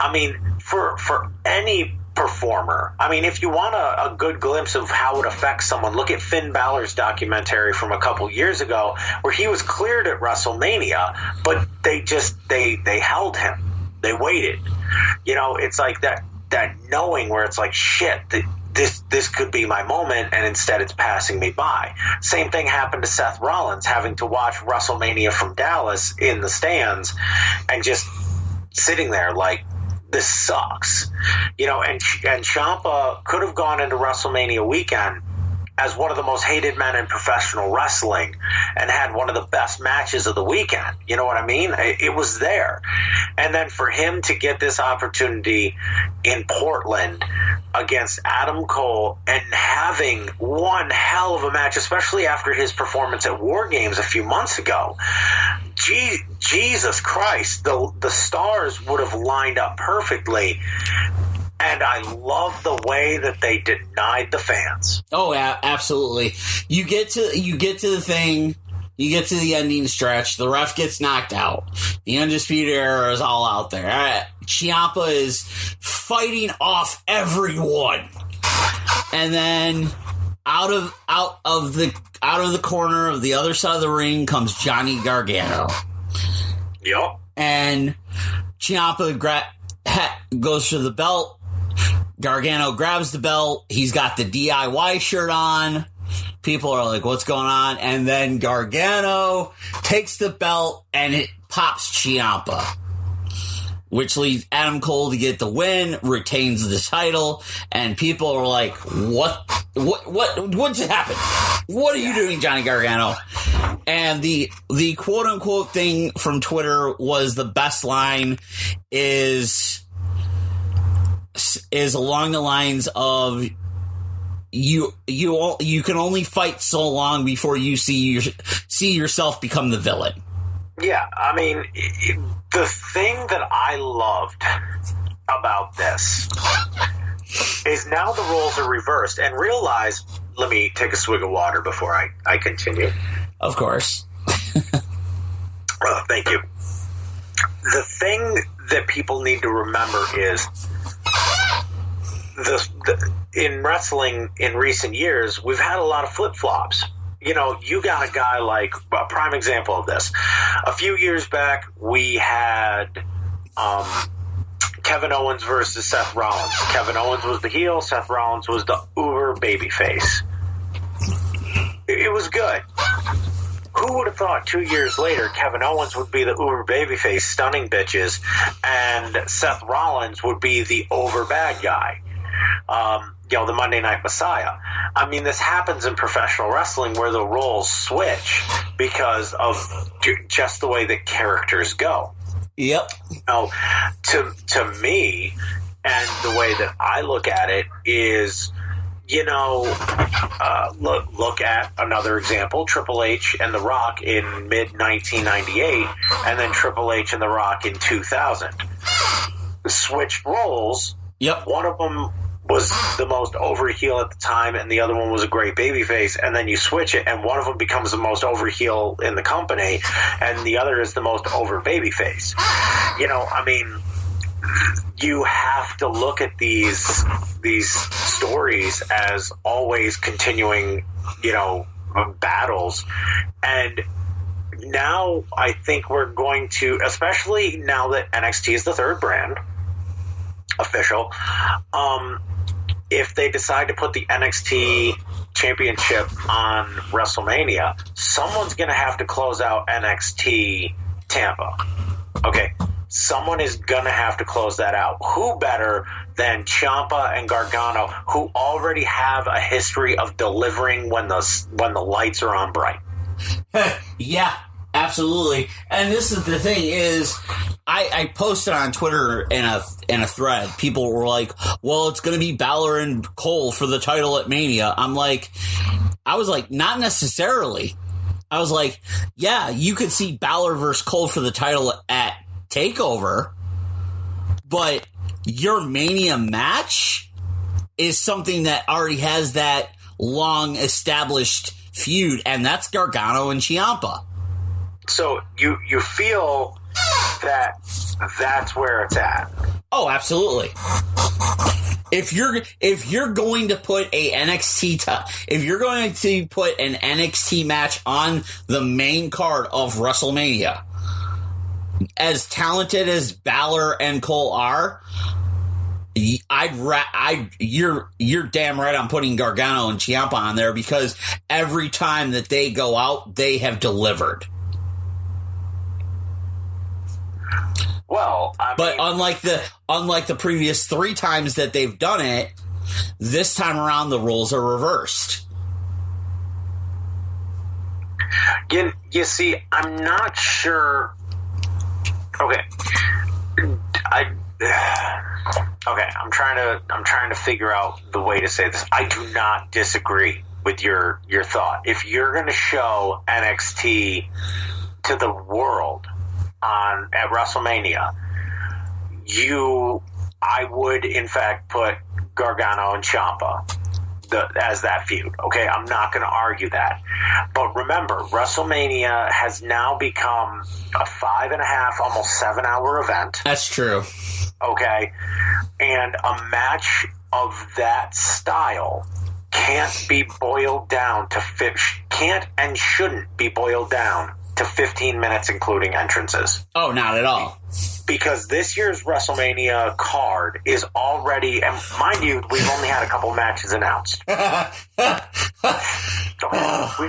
I mean, for any performer, I mean, if you want a good glimpse of how it affects someone, look at Finn Balor's documentary from a couple years ago, where he was cleared at WrestleMania, but they held him, they waited. You know, it's like that knowing where it's like, shit, this could be my moment, and instead it's passing me by. Same thing happened to Seth Rollins, having to watch WrestleMania from Dallas in the stands and just sitting there like, this sucks. You know, and Ciampa could have gone into WrestleMania weekend as one of the most hated men in professional wrestling and had one of the best matches of the weekend. You know what I mean? It was there. And then for him to get this opportunity in Portland against Adam Cole and having one hell of a match, especially after his performance at War Games a few months ago, Jesus Christ, the stars would have lined up perfectly. And I love the way that they denied the fans. Oh, absolutely. You get to the thing, you get to the ending stretch, the ref gets knocked out. The Undisputed Era is all out there. Ciampa is fighting off everyone. And then out of the corner of the other side of the ring comes Johnny Gargano. Yep. And Ciampa goes for the belt. Gargano grabs the belt. He's got the DIY shirt on. People are like, what's going on? And then Gargano takes the belt and it pops Ciampa, which leads Adam Cole to get the win, retains the title, and people are like, what just happened? What are you doing, Johnny Gargano? And the quote unquote thing from Twitter was, the best line is along the lines of, you can only fight so long before you see yourself become the villain. Yeah, I mean, the thing that I loved about this is now the roles are reversed, and realize, let me take a swig of water before I continue. Of course. Thank you. The thing that people need to remember is in wrestling in recent years, we've had a lot of flip-flops. You know, you got a guy like, a prime example of this. A few years back, we had Kevin Owens versus Seth Rollins. Kevin Owens was the heel, Seth Rollins was the uber babyface. It was good. Who would have thought 2 years later Kevin Owens would be the uber babyface stunning bitches and Seth Rollins would be the over bad guy? The Monday Night Messiah. I mean, this happens in professional wrestling where the roles switch because of just the way that characters go. Yep. Now, to me, and the way that I look at it is, look at another example, Triple H and The Rock in mid-1998, and then Triple H and The Rock in 2000. Switched roles. Yep. One of them was the most over heel at the time, and the other one was a great babyface, and then you switch it, and one of them becomes the most over heel in the company, and the other is the most over babyface. I mean, you have to look at these stories as always continuing, battles. And now I think we're going to, especially now that NXT is the third brand, official, if they decide to put the NXT championship on WrestleMania, someone's going to have to close out NXT Tampa. Okay, someone is going to have to close that out. Who better than Ciampa and Gargano, who already have a history of delivering when the lights are on bright? Yeah, absolutely. And this is the thing is, I posted on Twitter in a thread. People were like, well, it's going to be Balor and Cole for the title at Mania. I was like, not necessarily. I was like, yeah, you could see Balor versus Cole for the title at TakeOver, but your Mania match is something that already has that long established feud, and that's Gargano and Ciampa. So you feel that that's where it's at? Oh, absolutely. If you're going to put a if you're going to put an NXT match on the main card of WrestleMania, as talented as Balor and Cole are, you're damn right I'm putting Gargano and Ciampa on there, because every time that they go out, they have delivered. Well, but unlike the previous 3 times that they've done it, this time around the rules are reversed. You see, I'm not sure. Okay, I'm trying to figure out the way to say this. I do not disagree with your thought. If you're going to show NXT to the world at WrestleMania, I would in fact put Gargano and Ciampa as that feud. Okay, I'm not going to argue that. But remember, WrestleMania has now become a 5.5, almost 7-hour event. That's true. Okay, and a match of that style can't be boiled down to can't and shouldn't be boiled down to 15 minutes, including entrances. Oh, not at all. Because this year's WrestleMania card is already, and mind you, we've only had a couple matches announced. We've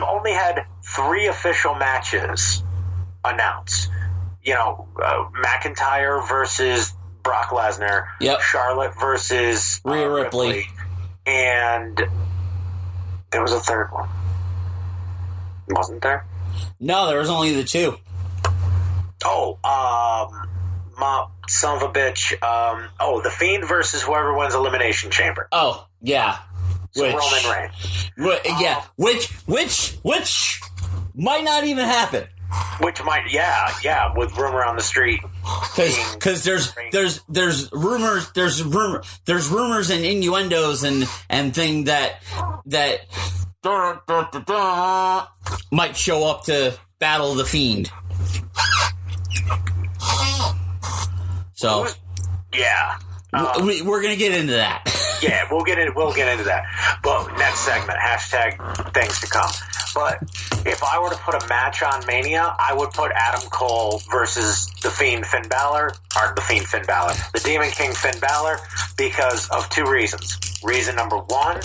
only had 3 official matches announced. You know, McIntyre versus Brock Lesnar, yep. Charlotte versus Rhea Ripley, and there was a third one. Wasn't there? No, there was only the 2. Oh, my son of a bitch. The Fiend versus whoever wins Elimination Chamber. Oh, yeah. Roman Reigns. Yeah, which might not even happen. Which might, with rumor on the street. Because there's rumors and innuendos and thing that might show up to battle the Fiend. So, yeah, we're gonna get into that. Yeah, we'll get into that. But next segment, # things to come. But if I were to put a match on Mania, I would put Adam Cole versus the Fiend Finn Balor, or the Fiend Finn Balor, the Demon King Finn Balor, because of 2 reasons. Reason number 1,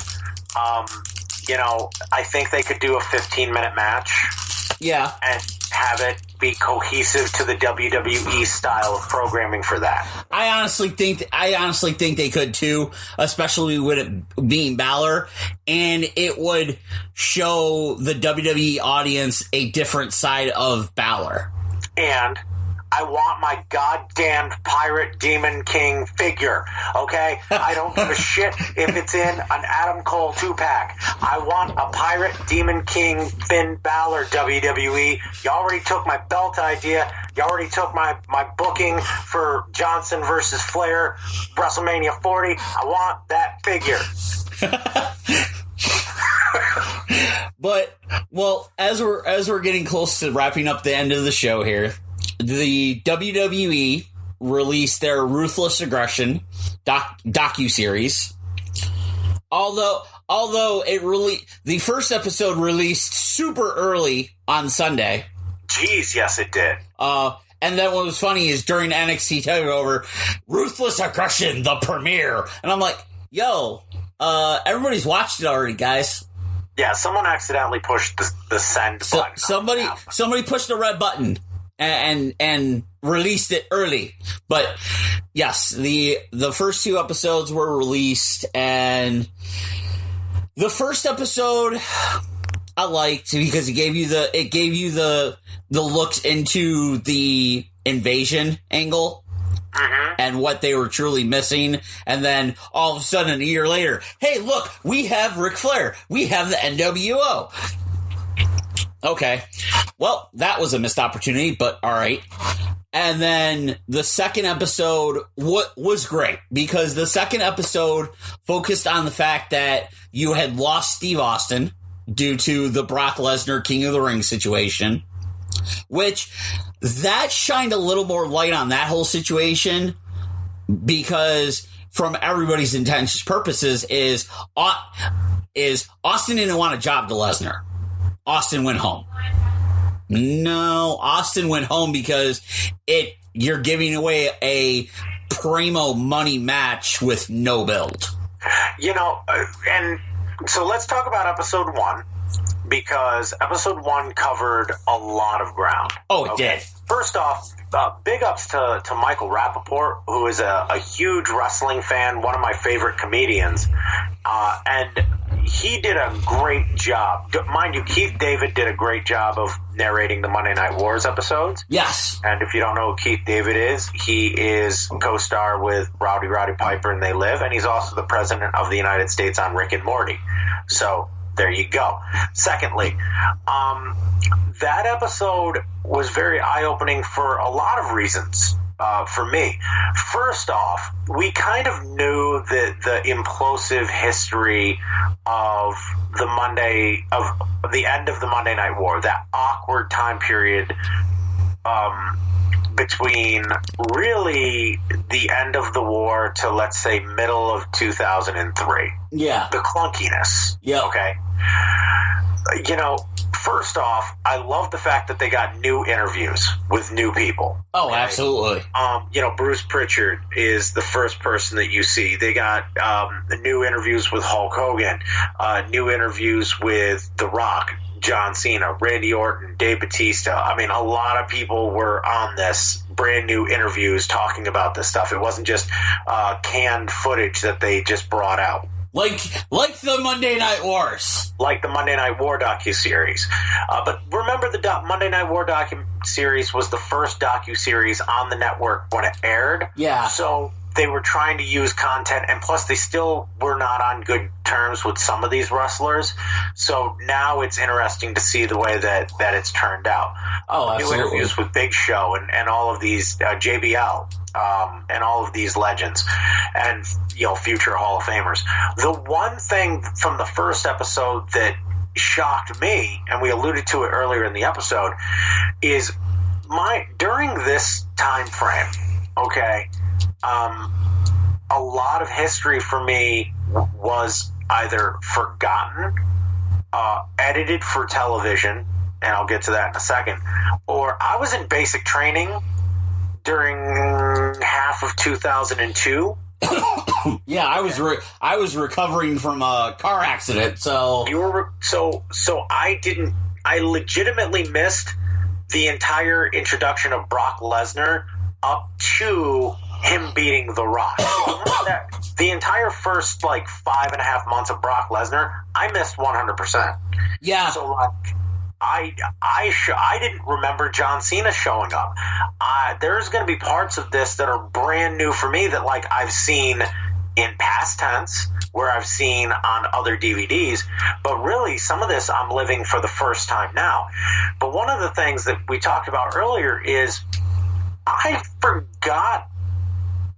I think they could do a 15-minute match. Yeah. And have it be cohesive to the WWE style of programming for that. I honestly think they could too, especially with it being Balor, and it would show the WWE audience a different side of Balor. And I want my goddamned Pirate Demon King figure, okay? I don't give a shit if it's in an Adam Cole 2-pack. I want a Pirate Demon King Finn Balor, WWE. You already took my belt idea. You already took my booking for Johnson versus Flair, WrestleMania 40. I want that figure. But, well, as we're getting close to wrapping up the end of the show here, the WWE released their Ruthless Aggression Docu-Series. Although the first episode released super early on Sunday. Jeez, yes it did. And then what was funny is during NXT TakeOver, Ruthless Aggression, the premiere. And I'm like, yo, everybody's watched it already, guys. Yeah, someone accidentally pushed the send button. Somebody pushed the red button and released it early. But yes, the first 2 episodes were released, and the first episode I liked because it gave you the looks into the invasion angle. Mm-hmm. And what they were truly missing. And then all of a sudden, a year later, hey, look, we have Ric Flair. We have the NWO. Okay. Well, that was a missed opportunity, but all right. And then the second episode was great because the second episode focused on the fact that you had lost Steve Austin due to the Brock Lesnar King of the Ring situation, which that shined a little more light on that whole situation because from everybody's intentions purposes is Austin didn't want a job to Lesnar. Austin went home. No, Austin went home because you're giving away a primo money match with no build. And so let's talk about episode 1 because episode 1 covered a lot of ground. Oh, it did. First off, big ups to Michael Rappaport, who is a huge wrestling fan, one of my favorite comedians, and he did a great job. Mind you, Keith David did a great job of narrating the Monday Night Wars episodes. Yes. And if you don't know who Keith David is, he is co-star with Roddy Piper in They Live, and he's also the president of the United States on Rick and Morty. So there you go. Secondly, that episode was very eye-opening for a lot of reasons. For me, first off, we kind of knew the implosive history of the end of the Monday Night War, that awkward time period between really the end of the war to, let's say, middle of 2003. Yeah. The clunkiness. Yeah. Okay. First off, I love the fact that they got new interviews with new people. Oh, okay? absolutely. Bruce Pritchard is the first person that you see. They got the new interviews with Hulk Hogan, new interviews with The Rock, John Cena, Randy Orton, Dave Bautista. I mean, a lot of people were on this, brand new interviews talking about this stuff. It wasn't just canned footage that they just brought out. Like the Monday Night Wars. Like the Monday Night War docu-series. But remember, the Monday Night War docu-series was the first docu-series on the network when it aired. Yeah. So they were trying to use content, and plus they still were not on good terms with some of these wrestlers. So now it's interesting to see the way that it's turned out. Oh, absolutely. New interviews with Big Show and all of these, JBL. And all of these legends and, future Hall of Famers. The one thing from the first episode that shocked me, and we alluded to it earlier in the episode, is during this time frame, okay, a lot of history for me was either forgotten, edited for television, and I'll get to that in a second, or I was in basic training during half of 2002. Yeah, I was recovering from a car accident, so you were so I legitimately missed the entire introduction of Brock Lesnar up to him beating The Rock. The entire first 5.5 months of Brock Lesnar, I missed 100%. Yeah. So I didn't remember John Cena showing up. There's going to be parts of this that are brand new for me that I've seen in past tense, where I've seen on other DVDs, but really some of this I'm living for the first time now. But one of the things that we talked about earlier is I forgot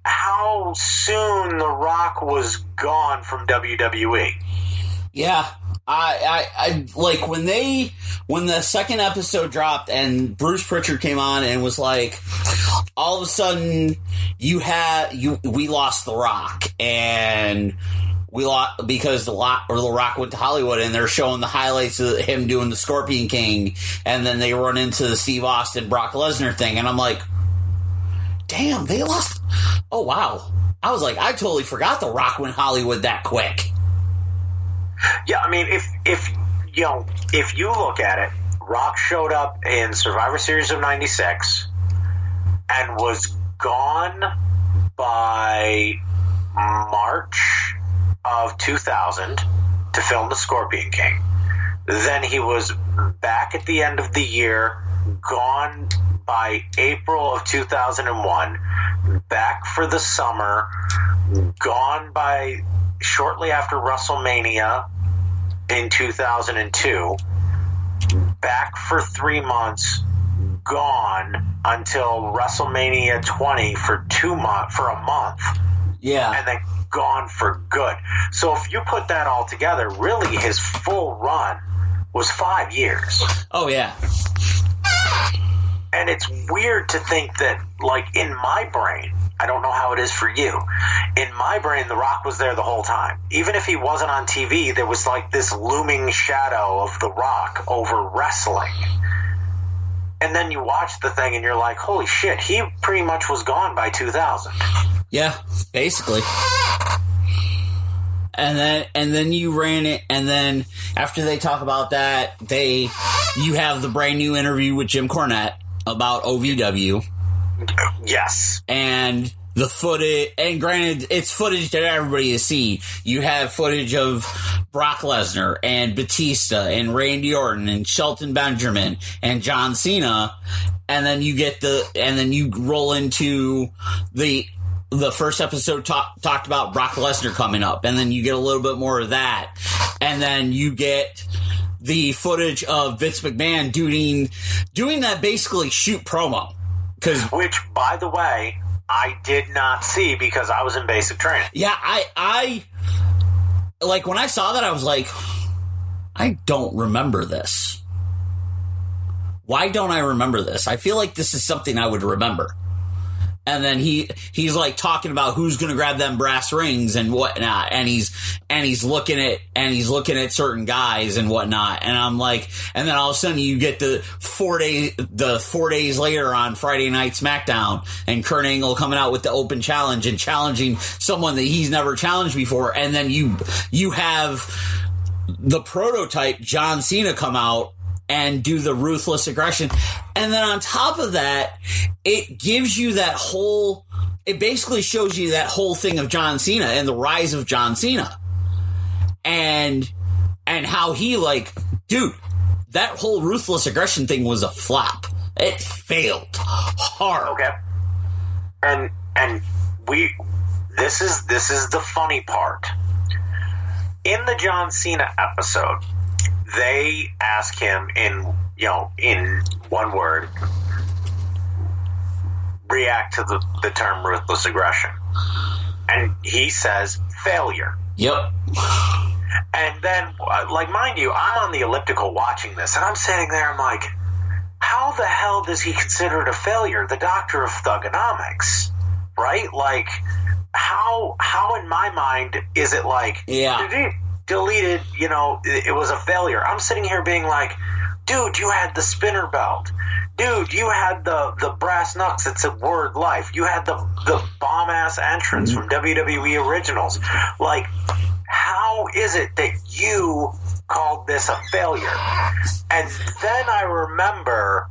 how soon The Rock was gone from WWE. Yeah. I like when the second episode dropped and Bruce Pritchard came on and was like, all of a sudden we lost The Rock, and we lost because The Rock went to Hollywood, and they're showing the highlights of him doing the Scorpion King, and then they run into the Steve Austin Brock Lesnar thing, and I'm like, damn, they lost. Oh wow. I was like, I totally forgot The Rock went Hollywood that quick. Yeah, I mean, if you look at it, Rock showed up in Survivor Series of '96 and was gone by March of 2000 to film The Scorpion King. Then he was back at the end of the year, gone by April of 2001, back for the summer, gone by shortly after WrestleMania in 2002, back for 3 months, gone until WrestleMania 20 for a month. Yeah. And then gone for good. So if you put that all together, really his full run was 5 years. Oh, yeah. And it's weird to think that, like, in my brain, I don't know how it is for you, in my brain, The Rock was there the whole time. Even if he wasn't on TV, there was, like, this looming shadow of The Rock over wrestling. And then you watch the thing and you're like, holy shit, he pretty much was gone by 2000. Yeah, basically. And then you ran it, and then after they talk about that, you have the brand new interview with Jim Cornette about OVW. Yes. And the footage, and granted, it's footage that everybody has seen. You have footage of Brock Lesnar and Batista and Randy Orton and Shelton Benjamin and John Cena, and then you roll into the first episode talked about Brock Lesnar coming up, and then you get a little bit more of that, and then you get the footage of Vince McMahon doing that basically shoot promo. Which, by the way, I did not see because I was in basic training. Yeah, I like when I saw that, I was like, I don't remember this. Why don't I remember this? I feel like this is something I would remember. And then he's like talking about who's going to grab them brass rings and whatnot, and he's looking at certain guys and whatnot, and I'm like, and then all of a sudden you get the 4 days later on Friday Night SmackDown, and Kurt Angle coming out with the open challenge and challenging someone that he's never challenged before, and then you have the prototype John Cena come out and do the Ruthless Aggression. And then on top of that, it gives you it basically shows you that whole thing of John Cena and the rise of John Cena. And how he, like, dude, that whole Ruthless Aggression thing was a flop. It failed hard. Okay. And this is the funny part. In the John Cena episode, they ask him in one word, react to the term ruthless aggression. And he says, failure. Yep. And then, like, mind you, I'm on the elliptical watching this, and I'm sitting there, I'm like, how the hell does he consider it a failure? The doctor of thugonomics, right? Like, how in my mind is it like, yeah, deleted, it was a failure. I'm sitting here being like, dude, you had the spinner belt. Dude, you had the brass knucks that said Word Life. You had the bomb-ass entrance from WWE Originals. Like, how is it that you called this a failure? And then I remember,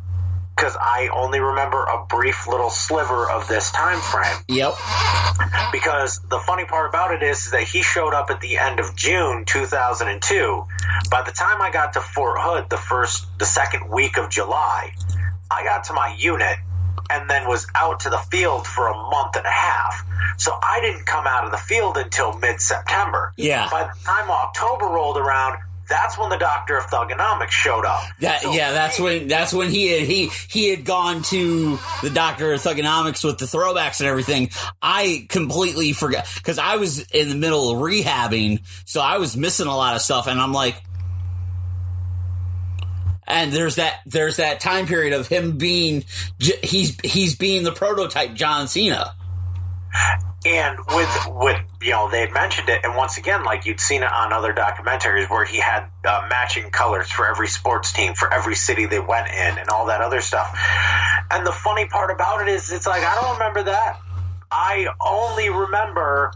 because I only remember a brief little sliver of this time frame. Yep. Because the funny part about it is that he showed up at the end of June 2002. By the time I got to Fort Hood, the second week of July, I got to my unit and then was out to the field for a month and a half. So I didn't come out of the field until mid-September. Yeah. By the time October rolled around, that's when the Doctor of Thugonomics showed up. That's when he had gone to the Doctor of Thugonomics with the throwbacks and everything. I completely forgot because I was in the middle of rehabbing, so I was missing a lot of stuff, and I'm like, and there's that time period of him being he's being the prototype John Cena. And with they had mentioned it, and once again, like you'd seen it on other documentaries where he had matching colors for every sports team, for every city they went in, and all that other stuff. And the funny part about it is, it's like, I don't remember that. I only remember,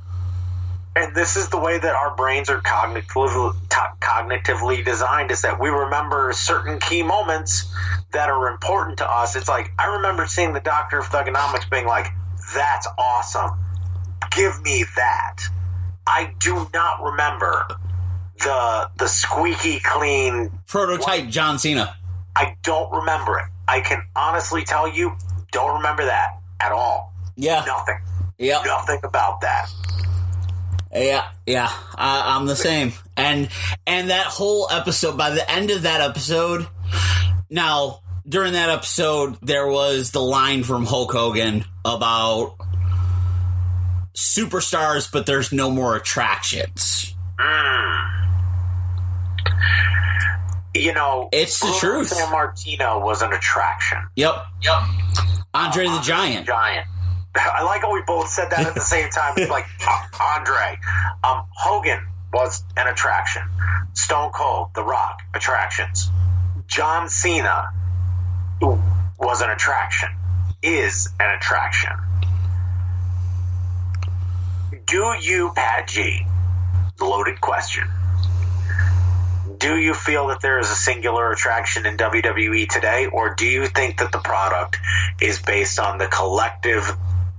and this is the way that our brains are cognitively designed, is that we remember certain key moments that are important to us. It's like, I remember seeing the Doctor of Thugonomics being like, that's awesome. Give me that. I do not remember the squeaky clean prototype John Cena. I don't remember it. I can honestly tell you, don't remember that at all. Yeah. Nothing. Yeah. Nothing about that. Yeah. I'm the same. And that whole episode, by the end of that episode, Now, during that episode, there was the line from Hulk Hogan about superstars, but there's no more attractions. You know, it's the truth. San Martino was an attraction. Yep. Andre the Giant. I like how we both said that at the same time. It's like Andre. Hogan was an attraction. Stone Cold, The Rock, attractions. John Cena was an attraction. Is an attraction. Do you, Pat G, loaded question, do you feel that there is a singular attraction in WWE today, or do you think that the product is based on the collective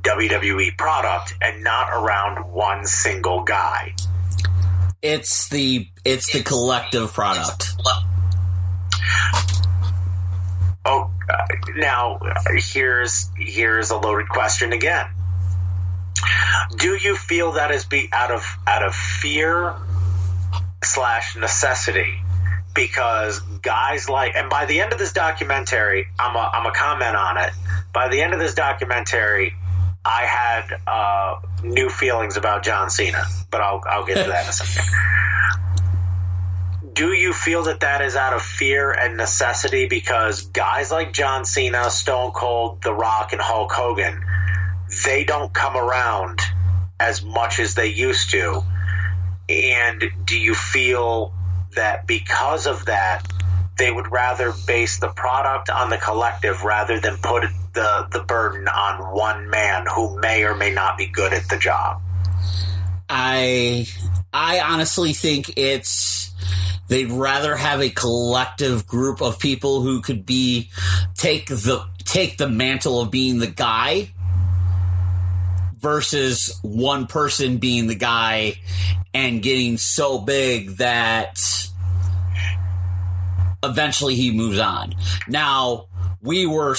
WWE product and not around one single guy? It's the collective product. Oh, now here's a loaded question again. Do you feel that is out of fear / necessity? Because guys like, and by the end of this documentary, I'm a comment on it. By the end of this documentary, I had new feelings about John Cena, but I'll get to that in a second. Do you feel that is out of fear and necessity because guys like John Cena, Stone Cold, The Rock, and Hulk Hogan, they don't come around as much as they used to? And do you feel that because of that, they would rather base the product on the collective rather than put the burden on one man who may or may not be good at the job? I honestly think they'd rather have a collective group of people who could take the mantle of being the guy versus one person being the guy and getting so big that eventually he moves on. Now, we were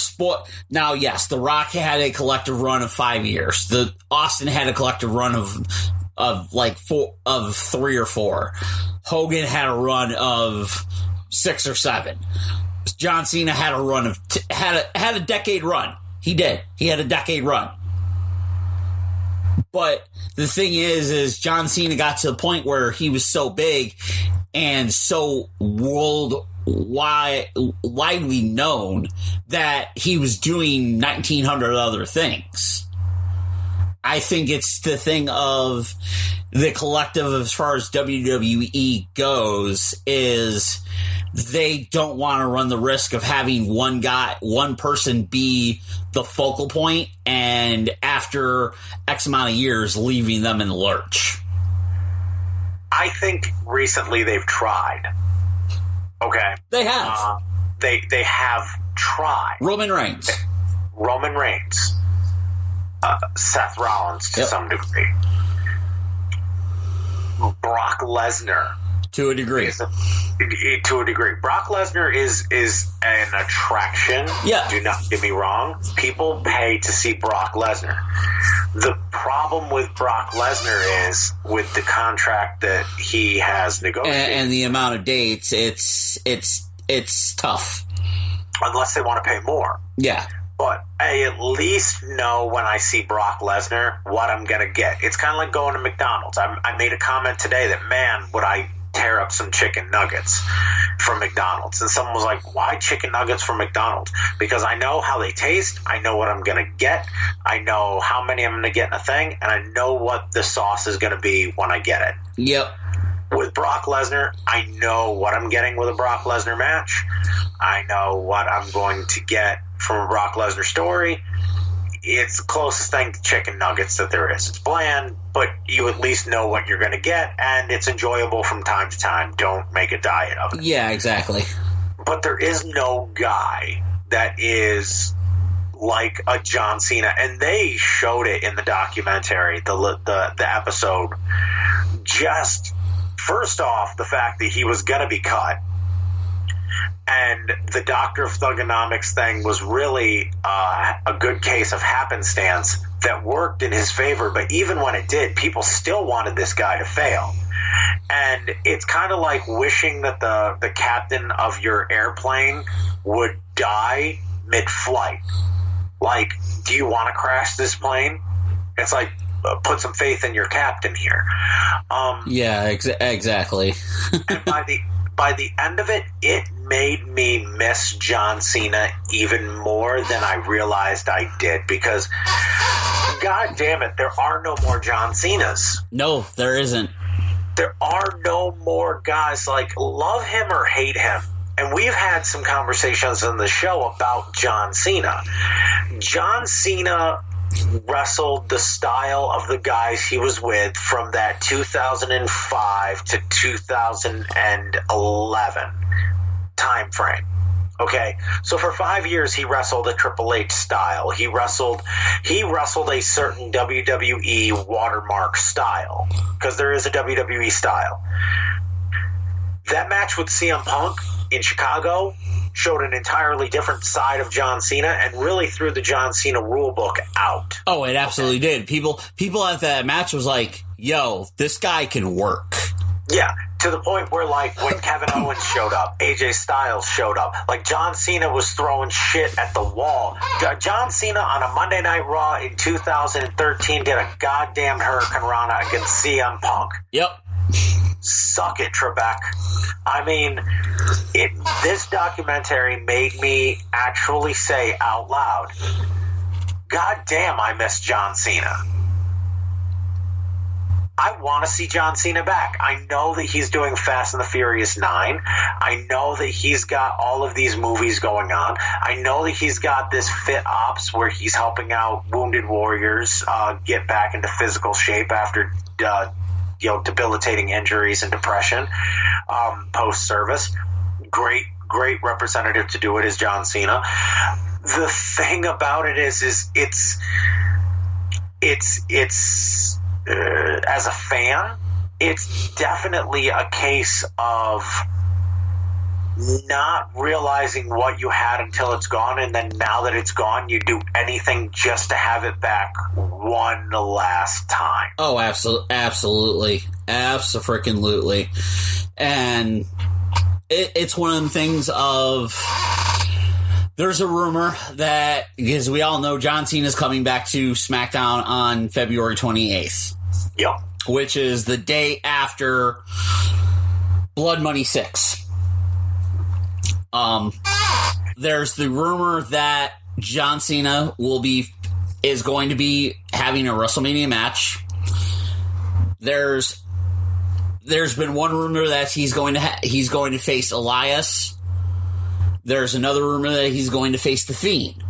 Now, yes, The Rock had a collective run of 5 years. Austin had a collective run of 3 or 4. Hogan had a run of 6 or 7. John Cena had a run of had a decade run. He did. He had a decade run. But the thing is John Cena got to the point where he was so big and so widely known that he was doing 1,900 other things. I think it's the thing of the collective as far as WWE goes is they don't want to run the risk of having one person be the focal point and after X amount of years leaving them in the lurch. I think recently they've tried. Okay. They have. They have tried. Roman Reigns. Seth Rollins to some degree. Brock Lesnar. To a degree. Brock Lesnar is an attraction. Yeah. Do not get me wrong. People pay to see Brock Lesnar. The problem with Brock Lesnar is with the contract that he has negotiated. And the amount of dates, it's tough. Unless they want to pay more. Yeah. But I at least know when I see Brock Lesnar what I'm going to get. It's kind of like going to McDonald's. I made a comment today that, man, would I tear up some chicken nuggets from McDonald's. And someone was like, why chicken nuggets from McDonald's? Because I know how they taste. I know what I'm going to get. I know how many I'm going to get in a thing. And I know what the sauce is going to be when I get it. Yep. With Brock Lesnar, I know what I'm getting with a Brock Lesnar match. I know what I'm going to get from a Brock Lesnar story. It's the closest thing to chicken nuggets that there is. It's bland, but you at least know what you're going to get, and it's enjoyable from time to time. Don't make a diet of it. Yeah, exactly. But there is no guy that is like a John Cena, and they showed it in the documentary, the episode. Just first off, the fact that he was going to be cut. And the Doctor of Thugonomics thing was really a good case of happenstance that worked in his favor. But even when it did, people still wanted this guy to fail. And it's kind of like wishing that the captain of your airplane would die mid-flight. Like, do you want to crash this plane? It's like, put some faith in your captain here. Exactly. And by the end of it, it made me miss John Cena even more than I realized I did, because, God damn it, there are no more John Cenas. No, there isn't. There are no more guys, like, love him or hate him. And we've had some conversations on the show about John Cena. John Cena wrestled the style of the guys he was with from that 2005 to 2011 time frame. Okay, so for 5 years he wrestled a Triple H style. He wrestled a certain WWE watermark style, because there is a WWE style. That match with CM Punk in Chicago showed an entirely different side of John Cena and really threw the John Cena rule book out. Oh, it absolutely did. People at that match was like, yo, this guy can work. Yeah, to the point where, like, when Kevin Owens showed up, AJ Styles showed up, like, John Cena was throwing shit at the wall. John Cena on a Monday Night Raw in 2013 did a goddamn Hurricane Rana against CM Punk. Yep. Suck it, Trebek. I mean, this documentary made me actually say out loud, God damn, I miss John Cena. I want to see John Cena back. I know that he's doing Fast and the Furious 9. I know that he's got all of these movies going on. I know that he's got this Fit Ops where he's helping out wounded warriors get back into physical shape after debilitating injuries and depression post-service. Great representative to do it is John Cena. The thing about it is it's as a fan, it's definitely a case of not realizing what you had until it's gone, and then now that it's gone, you do anything just to have it back one last time. Oh, absolutely. Abso-freaking-lutely. And it's one of the things of, there's a rumor that, because we all know John Cena's coming back to SmackDown on February 28th. Yep. Which is the day after Blood Money 6. There's the rumor that John Cena is going to be having a WrestleMania match. There's been one rumor that he's going to face Elias. There's another rumor that he's going to face The Fiend.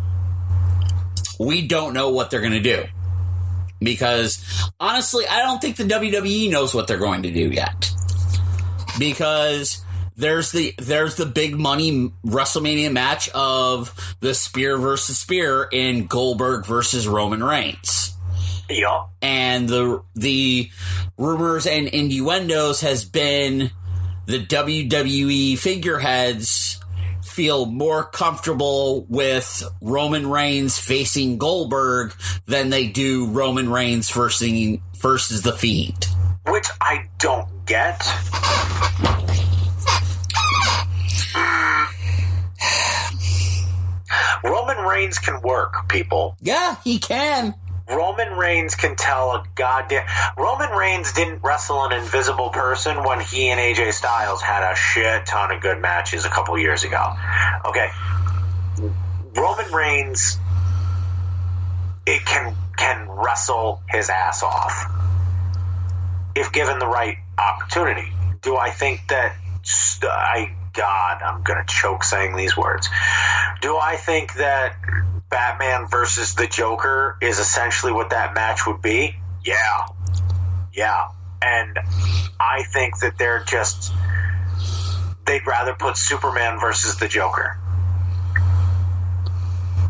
We don't know what they're going to do, because honestly, I don't think the WWE knows what they're going to do yet. Because there's the big money WrestleMania match of the Spear versus Spear in Goldberg versus Roman Reigns. Yeah. And the rumors and innuendos has been the WWE figureheads feel more comfortable with Roman Reigns facing Goldberg than they do Roman Reigns versus The Fiend. Which I don't get. Roman Reigns can work, people. Yeah, he can. Roman Reigns can tell a goddamn... Roman Reigns didn't wrestle an invisible person when he and AJ Styles had a shit ton of good matches a couple years ago. Okay. Roman Reigns can wrestle his ass off if given the right opportunity. Do I think that... God, I'm going to choke saying these words. Do I think that Batman versus the Joker is essentially what that match would be? Yeah. And I think that they'd rather put Superman versus the Joker.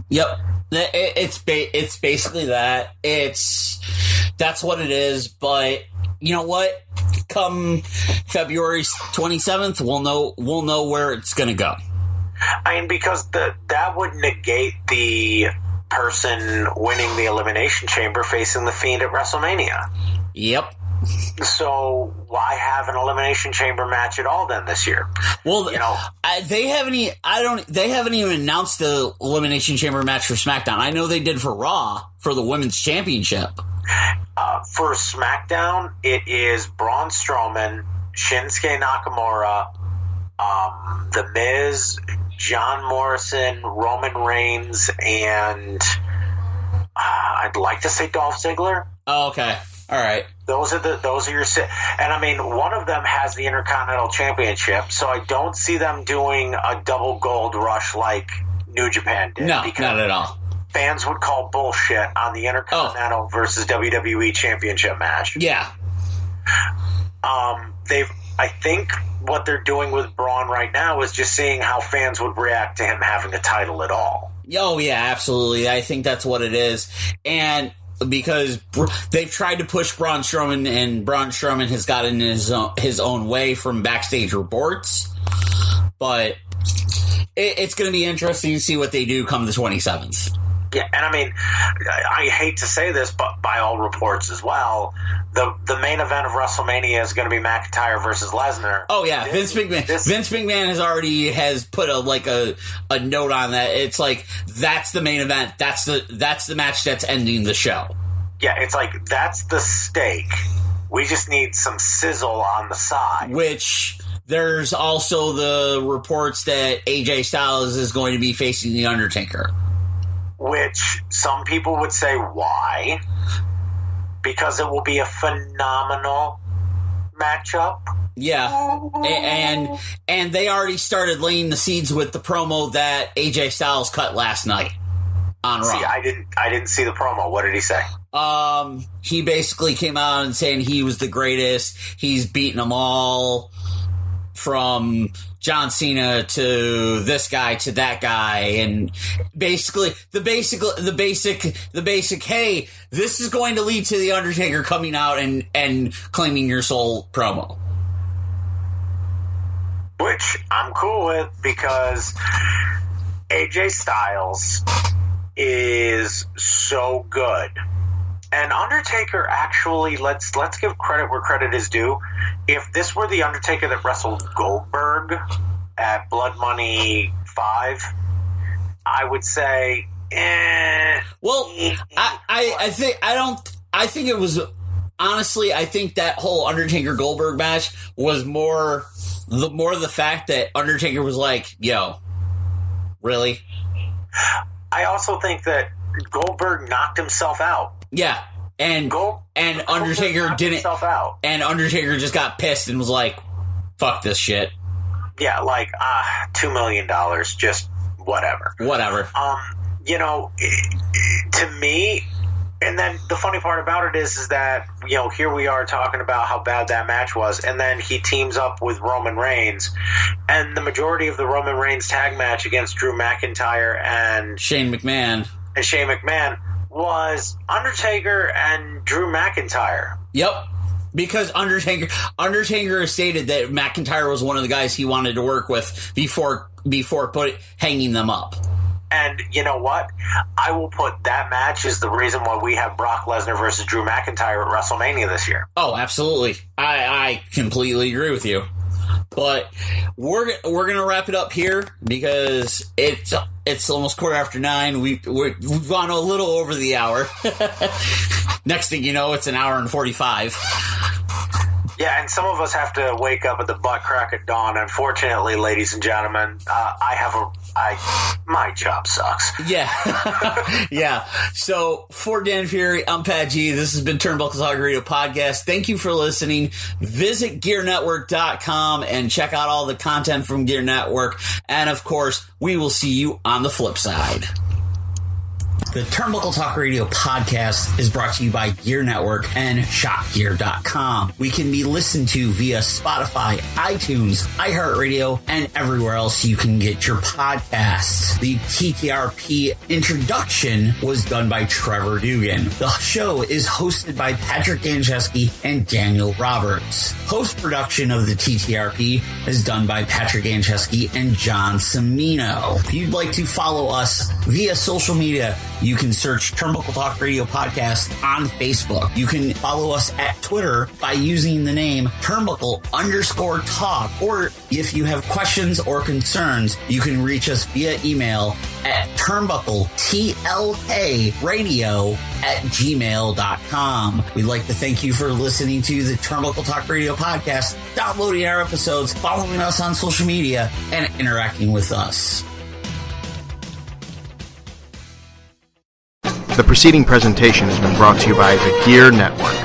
Yep. It's basically that. That's what it is, but you know what? Come February 27th, we'll know where it's going to go. I mean, because that would negate the person winning the Elimination Chamber facing The Fiend at WrestleMania. Yep. So why have an Elimination Chamber match at all then this year? Well, they haven't even announced the Elimination Chamber match for SmackDown. I know they did for Raw for the Women's Championship. For SmackDown, it is Braun Strowman, Shinsuke Nakamura, The Miz, John Morrison, Roman Reigns, and I'd like to say Dolph Ziggler. Oh, okay. All right. Those are your and I mean, one of them has the Intercontinental Championship, so I don't see them doing a double gold rush like New Japan did. No, not at all. Fans would call bullshit on the Intercontinental versus WWE Championship match. Yeah. I think what they're doing with Braun right now is just seeing how fans would react to him having a title at all. Oh, yeah, absolutely. I think that's what it is. And because they've tried to push Braun Strowman, and Braun Strowman has gotten his own way from backstage reports. But it's going to be interesting to see what they do come the 27th. Yeah, and I mean, I hate to say this, but by all reports as well, the main event of WrestleMania is going to be McIntyre versus Lesnar. Oh yeah, Vince McMahon has put a note on that. It's like that's the main event. That's the match that's ending the show. Yeah, it's like that's the stake. We just need some sizzle on the side. Which there's also the reports that AJ Styles is going to be facing The Undertaker. Which some people would say, why? Because it will be a phenomenal matchup. Yeah, and they already started laying the seeds with the promo that AJ Styles cut last night on Raw. See, I didn't see the promo. What did he say? He basically came out and saying he was the greatest. He's beaten them all, from John Cena to this guy to that guy, and basically the basic hey, this is going to lead to The Undertaker coming out and claiming your soul promo. Which I'm cool with, because AJ Styles is so good. And Undertaker actually, let's give credit where credit is due. If this were the Undertaker that wrestled Goldberg at Blood Money 5, I would say, Well, I think it was, honestly, I think that whole Undertaker Goldberg match was more the fact that Undertaker was like, yo, really? I also think that Goldberg knocked himself out. Yeah, and Undertaker didn't. Out. And Undertaker just got pissed and was like, "Fuck this shit." Yeah, like $2 million, just whatever. Whatever. To me, and then the funny part about it is that here we are talking about how bad that match was, and then he teams up with Roman Reigns, and the majority of the Roman Reigns tag match against Drew McIntyre and Shane McMahon was Undertaker and Drew McIntyre. Yep. Because Undertaker stated that McIntyre was one of the guys he wanted to work with before hanging them up. And you know what? I will put that match as the reason why we have Brock Lesnar versus Drew McIntyre at WrestleMania this year. Oh, absolutely. I completely agree with you. But we're gonna wrap it up here because it's almost 9:15. We've gone a little over the hour. Next thing you know, it's an hour and 45. Yeah, and some of us have to wake up at the butt crack at dawn. Unfortunately, ladies and gentlemen, my job sucks. Yeah. Yeah. So for Dan Fury, I'm Pat G. This has been Turnbuckle Talk Radio Podcast. Thank you for listening. Visit GearNetwork.com and check out all the content from Gear Network. And of course, we will see you on the flip side. The Turnbuckle Talk Radio Podcast is brought to you by Gear Network and ShopGear.com. We can be listened to via Spotify, iTunes, iHeartRadio, and everywhere else you can get your podcasts. The TTRP introduction was done by Trevor Dugan. The show is hosted by Patrick Gancheski and Daniel Roberts. Post-production of the TTRP is done by Patrick Gancheski and John Cimino. If you'd like to follow us via social media, You can search Turnbuckle Talk Radio Podcast on Facebook. You can follow us at Twitter by using the name Turnbuckle_talk. Or if you have questions or concerns, you can reach us via email at turnbuckletlkradio@gmail.com. We'd like to thank you for listening to the Turnbuckle Talk Radio Podcast, downloading our episodes, following us on social media, and interacting with us. The preceding presentation has been brought to you by the Gear Network.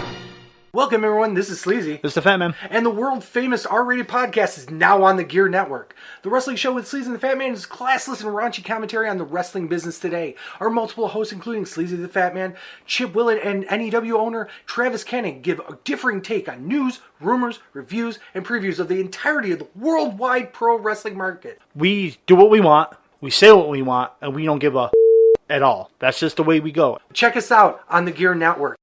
Welcome, everyone. This is Sleazy. This is the Fat Man. And the world-famous R-rated podcast is now on the Gear Network. The Wrestling Show with Sleazy and the Fat Man is classless and raunchy commentary on the wrestling business today. Our multiple hosts, including Sleazy the Fat Man, Chip Willett, and NEW owner Travis Kenning, give a differing take on news, rumors, reviews, and previews of the entirety of the worldwide pro wrestling market. We do what we want, we say what we want, and we don't give a at all. That's just the way we go. Check us out on the Gear Network.